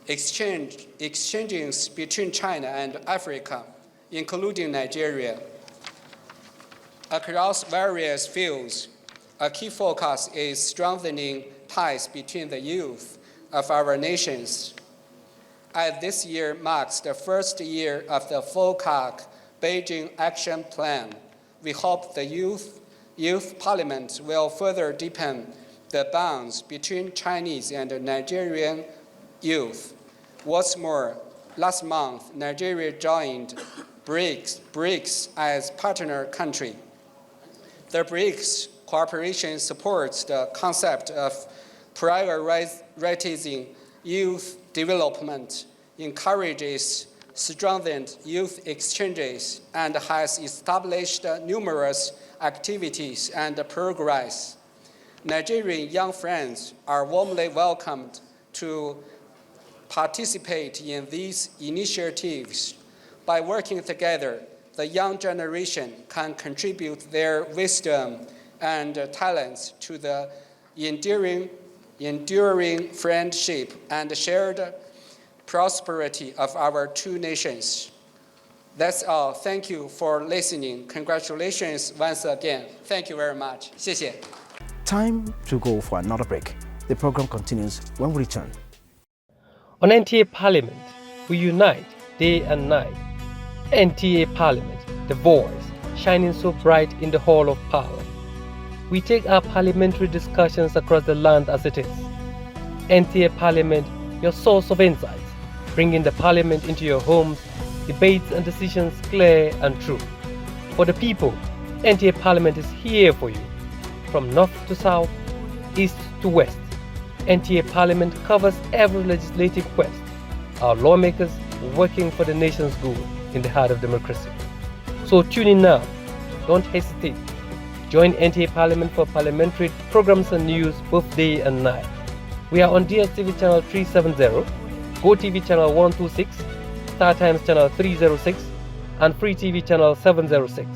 exchanges between China and Africa, including Nigeria. Across various fields, a key focus is strengthening ties between the youth of our nations. As this year marks the first year of the FOCAC Beijing Action Plan, we hope the Youth Parliament will further deepen the bonds between Chinese and Nigerian youth. What's more, last month, Nigeria joined BRICS as partner country. The BRICS cooperation supports the concept of prioritizing youth development, encourages strengthened youth exchanges, and has established numerous activities and progress. Nigerian young friends are warmly welcomed to participate in these initiatives. By working together, the young generation can contribute their wisdom and talents to the enduring friendship and shared prosperity of our two nations. That's all. Thank you for listening. Congratulations once again. Thank you very much. 谢谢. Time to go for another break. The program continues when we return. On NTA Parliament, we unite day and night. NTA Parliament, the voice shining so bright in the hall of power. We take our parliamentary discussions across the land as it is. NTA Parliament, your source of insights, bringing the Parliament into your homes, debates and decisions clear and true. For the people, NTA Parliament is here for you. From north to south, east to west, NTA Parliament covers every legislative quest. Our lawmakers working for the nation's good in the heart of democracy. So tune in now. Don't hesitate. Join NTA Parliament for parliamentary programs and news both day and night. We are on DSTV channel 370, GoTV channel 126, Star Times channel 306 and Free TV channel 706.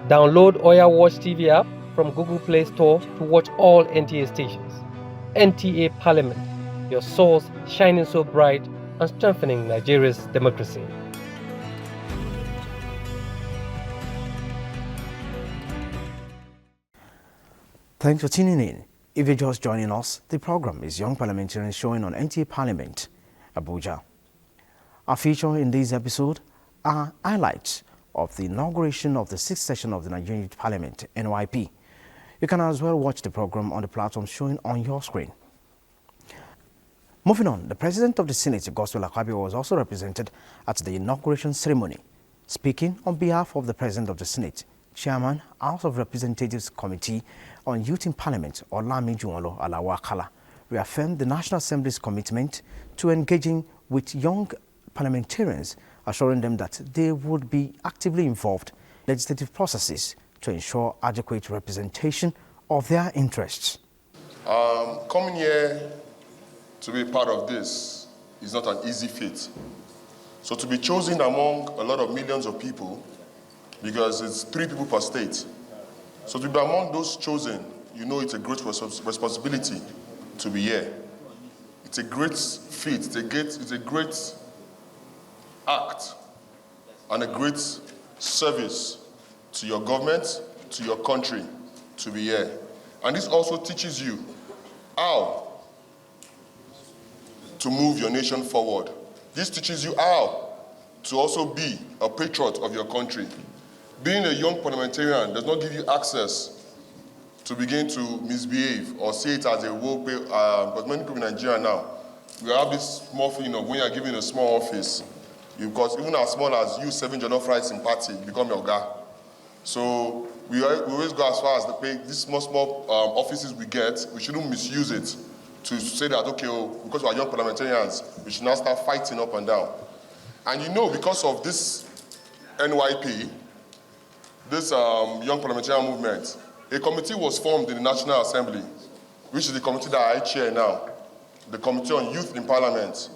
Download Oya Watch TV app from Google Play Store to watch all NTA stations. NTA Parliament, your source shining so bright and strengthening Nigeria's democracy. Thanks for tuning in. If you're just joining us, the program is Young Parliamentarians showing on NTA Parliament, Abuja. Our feature in this episode are highlights of the inauguration of the 6th session of the Nigerian Parliament, NYP. You can as well watch the program on the platform showing on your screen. Moving on, the President of the Senate, Godswill Akpabio, was also represented at the inauguration ceremony. Speaking on behalf of the President of the Senate, Chairman, House of Representatives Committee on Youth in Parliament, Olami Juwonlo Alawakala, reaffirmed the National Assembly's commitment to engaging with young parliamentarians, assuring them that they would be actively involved in legislative processes to ensure adequate representation of their interests. Coming here to be part of this is not an easy feat. So to be chosen among a lot of millions of people, because it's 3 people per state. So to be among those chosen, you know it's a great responsibility to be here. It's a great feat, it's a great act, and a great service to your government, to your country, to be here. And this also teaches you how to move your nation forward. This teaches you how to also be a patriot of your country. Being a young parliamentarian does not give you access to begin to misbehave or see it as a role play, because many people in Nigeria now, we have this small feeling of when you are given a small office, because even as small as you serving jollof rice in party, you become your guy. So we always go as far as these small offices we get, we shouldn't misuse it to say that, okay, because we are young parliamentarians, we should now start fighting up and down. And you know, because of this NYP, this young parliamentarian movement, a committee was formed in the National Assembly, which is the committee that I chair now, the Committee on Youth in Parliament,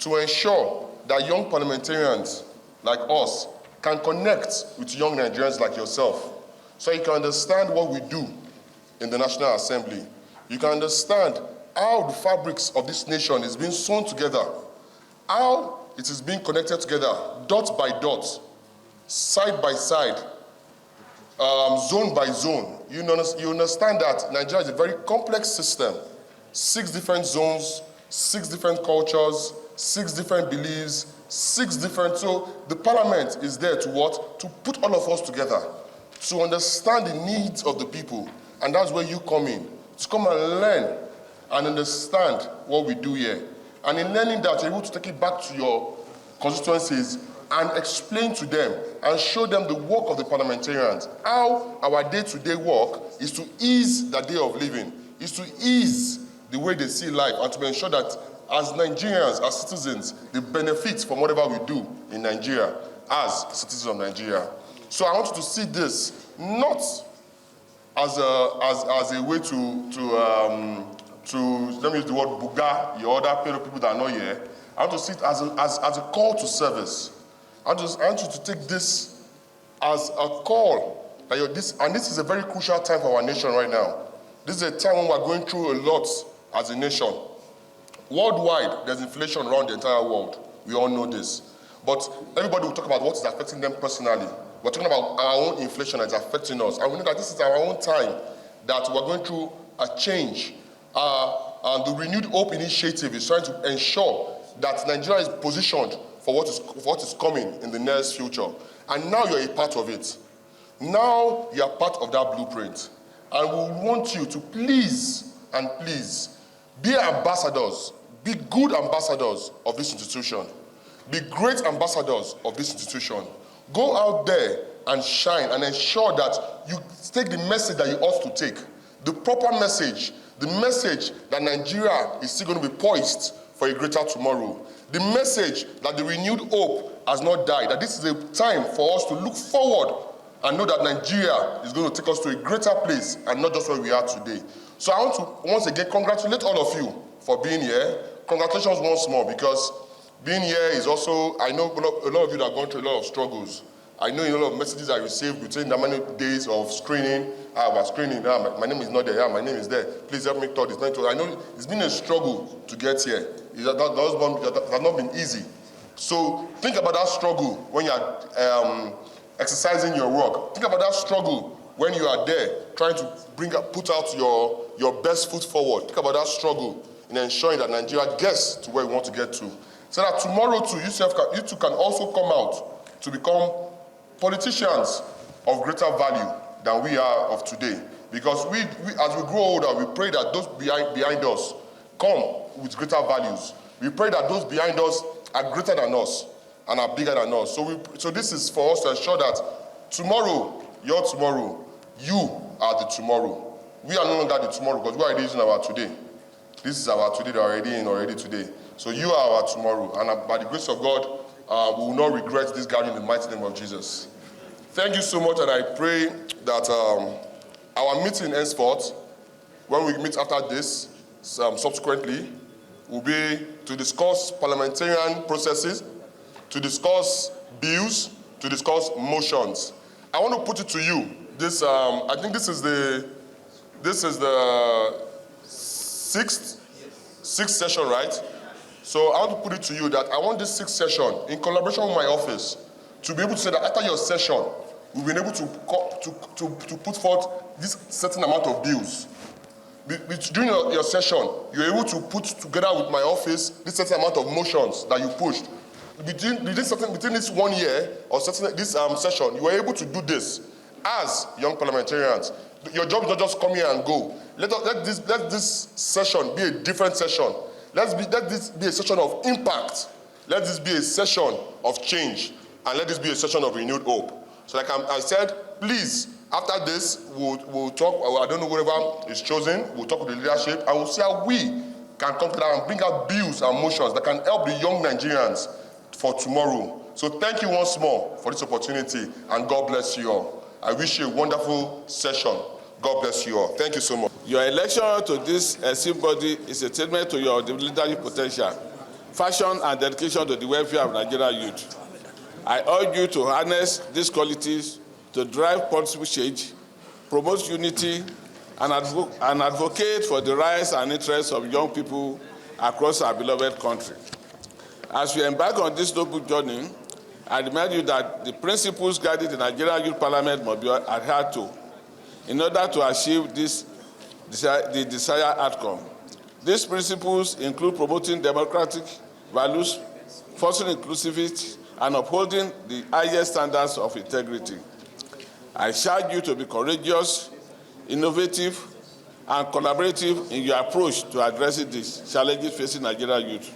to ensure that young parliamentarians like us can connect with young Nigerians like yourself, so you can understand what we do in the National Assembly. You can understand how the fabrics of this nation is being sewn together, how it is being connected together, dot by dot, side by side, zone by zone. You understand that Nigeria is a very complex system. 6 different zones, 6 different cultures, 6 different beliefs, 6 different... So the parliament is there to what? To put all of us together, to understand the needs of the people. And that's where you come in, to come and learn and understand what we do here. And in learning that, you're able to take it back to your constituencies and explain to them and show them the work of the parliamentarians, how our day-to-day work is to ease their day of living, is to ease the way they see life, and to ensure that as Nigerians, as citizens, they benefit from whatever we do in Nigeria as citizens of Nigeria. So I want you to see this not as a way to let me use the word buga your other fellow people that are not here. I want to see it as a call to service. I want you to take this as a call that and this is a very crucial time for our nation right now. This is a time when we're going through a lot as a nation. Worldwide, there's inflation around the entire world. We all know this. But everybody will talk about what is affecting them personally. We're talking about our own inflation that's affecting us. And we know that this is our own time that we're going through a change. And the Renewed Hope Initiative is trying to ensure that Nigeria is positioned for what is coming in the next future. And now you're a part of it. Now you're part of that blueprint. And we want you to please be ambassadors, be good ambassadors of this institution. Be great ambassadors of this institution. Go out there and shine and ensure that you take the message that you ought to take. The proper message, the message that Nigeria is still going to be poised for a greater tomorrow. The message that the renewed hope has not died, that this is a time for us to look forward and know that Nigeria is going to take us to a greater place and not just where we are today. So I want to once again congratulate all of you for being here. Congratulations once more, because Being here is also, I know a lot of you that have gone through a lot of struggles. I know a lot of messages I received between the many days of screening. We're screening, my name is not there, my name is there. Please help me talk this. I know it's been a struggle to get here. That has not been easy. So think about that struggle when you're exercising your work. Think about that struggle when you are there trying to put out your best foot forward. Think about that struggle in ensuring that Nigeria gets to where we want to get to. So that tomorrow too, you too can also come out to become politicians of greater value than we are of today. Because we as we grow older, we pray that those behind us come with greater values. We pray that those behind us are greater than us and are bigger than us. So this is for us to ensure that tomorrow, your tomorrow, you are the tomorrow. We are no longer the tomorrow because we are already using our today. This is our today that are already today. So you are our tomorrow. And by the grace of God, we will not regret this gathering in the mighty name of Jesus. Thank you so much, and I pray that our meeting henceforth, when we meet after this, subsequently, will be to discuss parliamentarian processes, to discuss bills, to discuss motions. I want to put it to you. This, I think this is the sixth session, right? So I want to put it to you that I want this sixth session, in collaboration with my office, to be able to say that after your session, we've been able to put forth this certain amount of bills. During your session, you're able to put together with my office this certain amount of motions that you pushed. Between this 1 year or this session, you were able to do this as young parliamentarians. Your job is not just come here and go. Let this session be a different session. Let this be a session of impact. Let this be a session of change. And let this be a session of renewed hope. So like I said, please, after this, we'll talk, I don't know whatever is chosen, we'll talk with the leadership, and we'll see how we can come together and bring out bills and motions that can help the young Nigerians for tomorrow. So thank you once more for this opportunity, and God bless you all. I wish you a wonderful session. God bless you all. Thank you so much. Your election to this esteemed body is a statement to your leadership potential, passion and dedication to the welfare of Nigerian youth. I urge you to harness these qualities to drive policy change, promote unity, and advocate for the rights and interests of young people across our beloved country. As we embark on this noble journey, I remind you that the principles guiding the Nigerian Youth Parliament must be adhered to in order to achieve the desired outcome. These principles include promoting democratic values, fostering inclusivity, and upholding the highest standards of integrity. I charge you to be courageous, innovative, and collaborative in your approach to addressing these challenges facing Nigerian youth.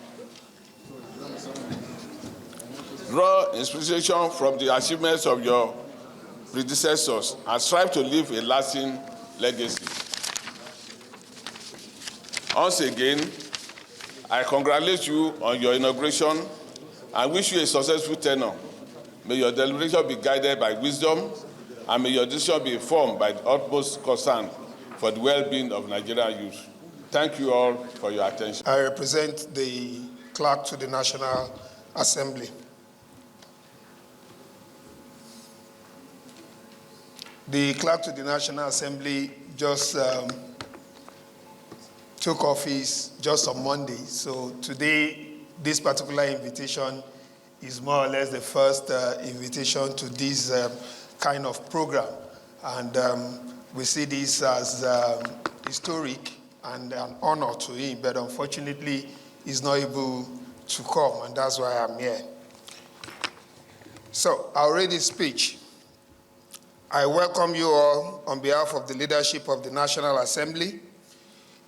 Draw inspiration from the achievements of your predecessors and strive to leave a lasting legacy. Once again, I congratulate you on your inauguration and wish you a successful tenure. May your deliberation be guided by wisdom, and may your decision be informed by the utmost concern for the well-being of Nigerian youth. Thank you all for your attention. I represent the clerk to the National Assembly. The clerk to the National Assembly just took office just on Monday. So today, this particular invitation is more or less the first invitation to this kind of program. And we see this as historic and an honor to him, but unfortunately, he's not able to come, and that's why I'm here. So I'll read his speech. I welcome you all on behalf of the leadership of the National Assembly.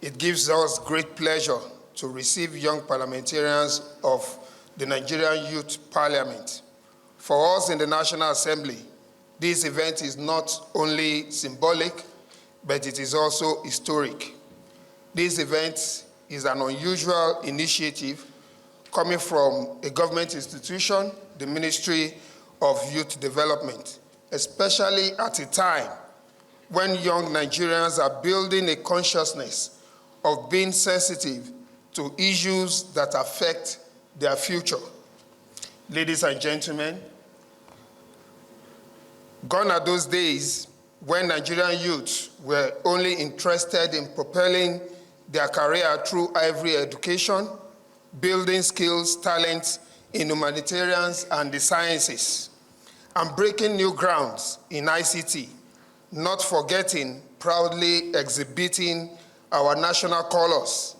It gives us great pleasure to receive young parliamentarians of the Nigerian Youth Parliament. For us in the National Assembly, this event is not only symbolic, but it is also historic. This event is an unusual initiative coming from a government institution, the Ministry of Youth Development, especially at a time when young Nigerians are building a consciousness of being sensitive to issues that affect their future. Ladies and gentlemen, gone are those days when Nigerian youths were only interested in propelling their career through ivory education, building skills, talents in humanitarians and the sciences, and breaking new grounds in ICT, not forgetting proudly exhibiting our national colors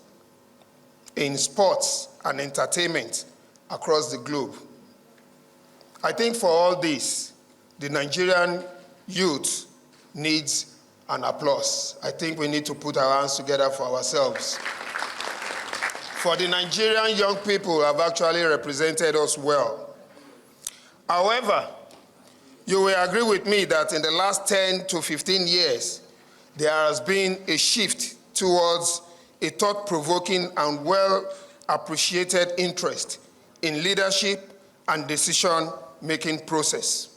in sports and entertainment across the globe. I think for all this, the Nigerian youth needs an applause. I think we need to put our hands together for ourselves. For the Nigerian young people have actually represented us well. However, you will agree with me that in the last 10 to 15 years, there has been a shift towards a thought-provoking and well-appreciated interest in leadership and decision-making process,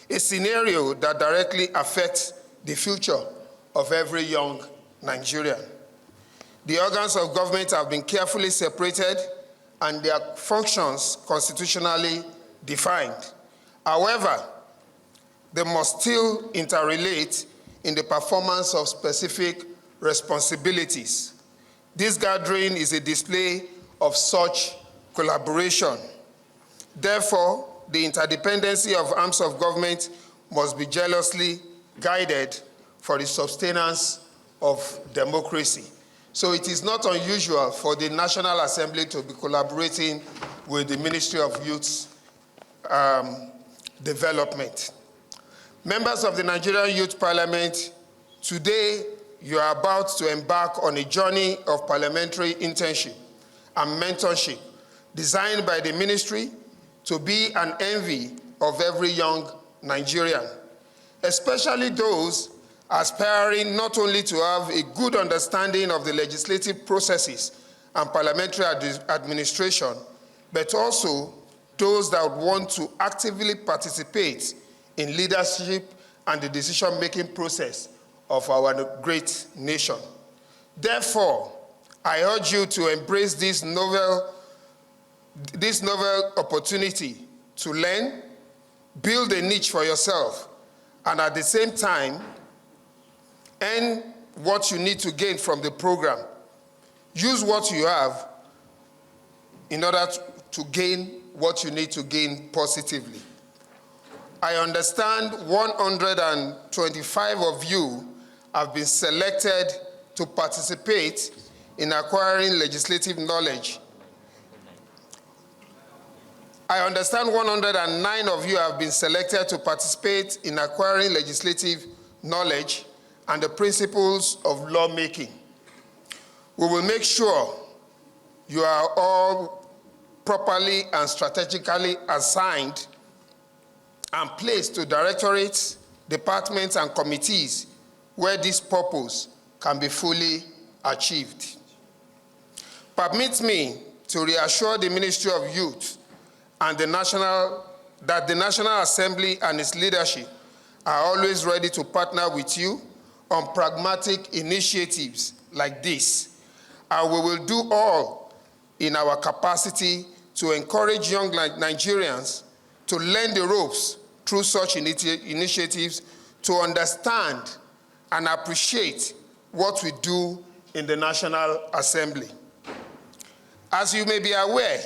a scenario that directly affects the future of every young Nigerian. The organs of government have been carefully separated and their functions constitutionally defined. However, they must still interrelate in the performance of specific responsibilities. This gathering is a display of such collaboration. Therefore, the interdependency of arms of government must be jealously guided for the sustenance of democracy. So it is not unusual for the National Assembly to be collaborating with the Ministry of Youth Development. Members of the Nigerian Youth Parliament, today you are about to embark on a journey of parliamentary internship and mentorship designed by the ministry to be an envy of every young Nigerian, especially those aspiring not only to have a good understanding of the legislative processes and parliamentary administration, but also those that want to actively participate in leadership and the decision-making process of our great nation. Therefore, I urge you to embrace this novel opportunity to learn, build a niche for yourself, and at the same time, earn what you need to gain from the program. Use what you have in order to gain what you need to gain positively. I understand 125 of you have been selected to participate in acquiring legislative knowledge. I understand 109 of you have been selected to participate in acquiring legislative knowledge and the principles of lawmaking. We will make sure you are all properly and strategically assigned and placed to directorates, departments, and committees where this purpose can be fully achieved. Permit me to reassure the Ministry of Youth and that the National Assembly and its leadership are always ready to partner with you on pragmatic initiatives like this. And we will do all in our capacity to encourage young Nigerians to learn the ropes through such initiatives, to understand and appreciate what we do in the National Assembly. As you may be aware,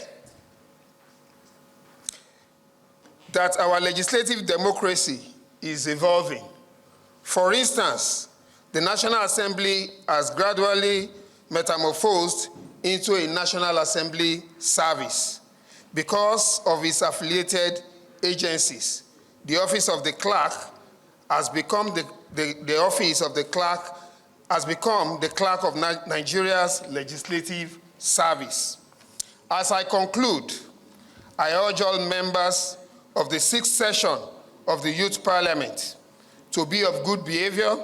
that our legislative democracy is evolving. For instance, the National Assembly has gradually metamorphosed into a National Assembly service because of its affiliated agencies. The office of the clerk has become the office of the clerk has become the clerk of Nigeria's legislative service. As I conclude, I urge all members of the 6th session of the Youth Parliament to be of good behavior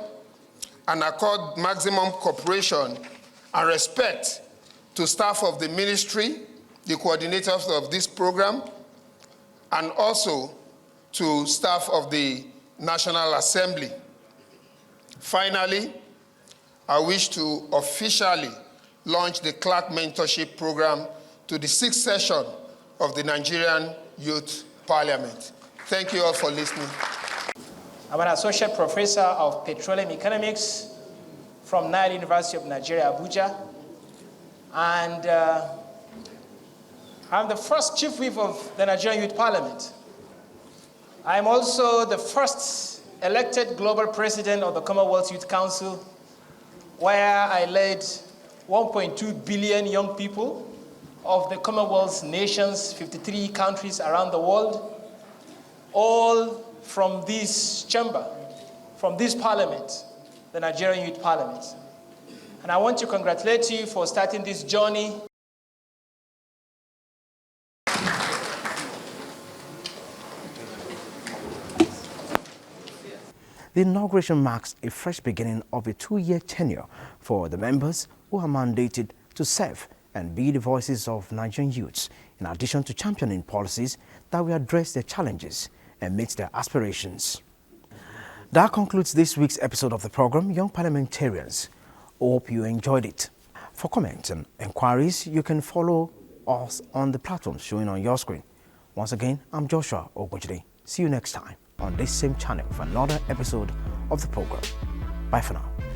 and accord maximum cooperation and respect to staff of the ministry, the coordinators of this program, and also to staff of the National Assembly. Finally, I wish to officially launch the Clerk Mentorship Program to the 6th session of the Nigerian Youth Parliament. Thank you all for listening. I'm an associate professor of petroleum economics from Nile University of Nigeria, Abuja. And I'm the first chief whip of the Nigerian Youth Parliament. I'm also the first elected global president of the Commonwealth Youth Council, where I led 1.2 billion young people of the Commonwealth's nations, 53 countries around the world, all from this chamber, from this parliament, the Nigerian Youth Parliament. And I want to congratulate you for starting this journey. The inauguration marks a fresh beginning of a 2-year tenure for the members who are mandated to serve and be the voices of Nigerian youths, in addition to championing policies that will address their challenges and meet their aspirations. That concludes this week's episode of the program, Young Parliamentarians. Hope you enjoyed it. For comments and inquiries, you can follow us on the platforms showing on your screen. Once again, I'm Joshua Ogunjide. See you next time on this same channel for another episode of the program. Bye for now.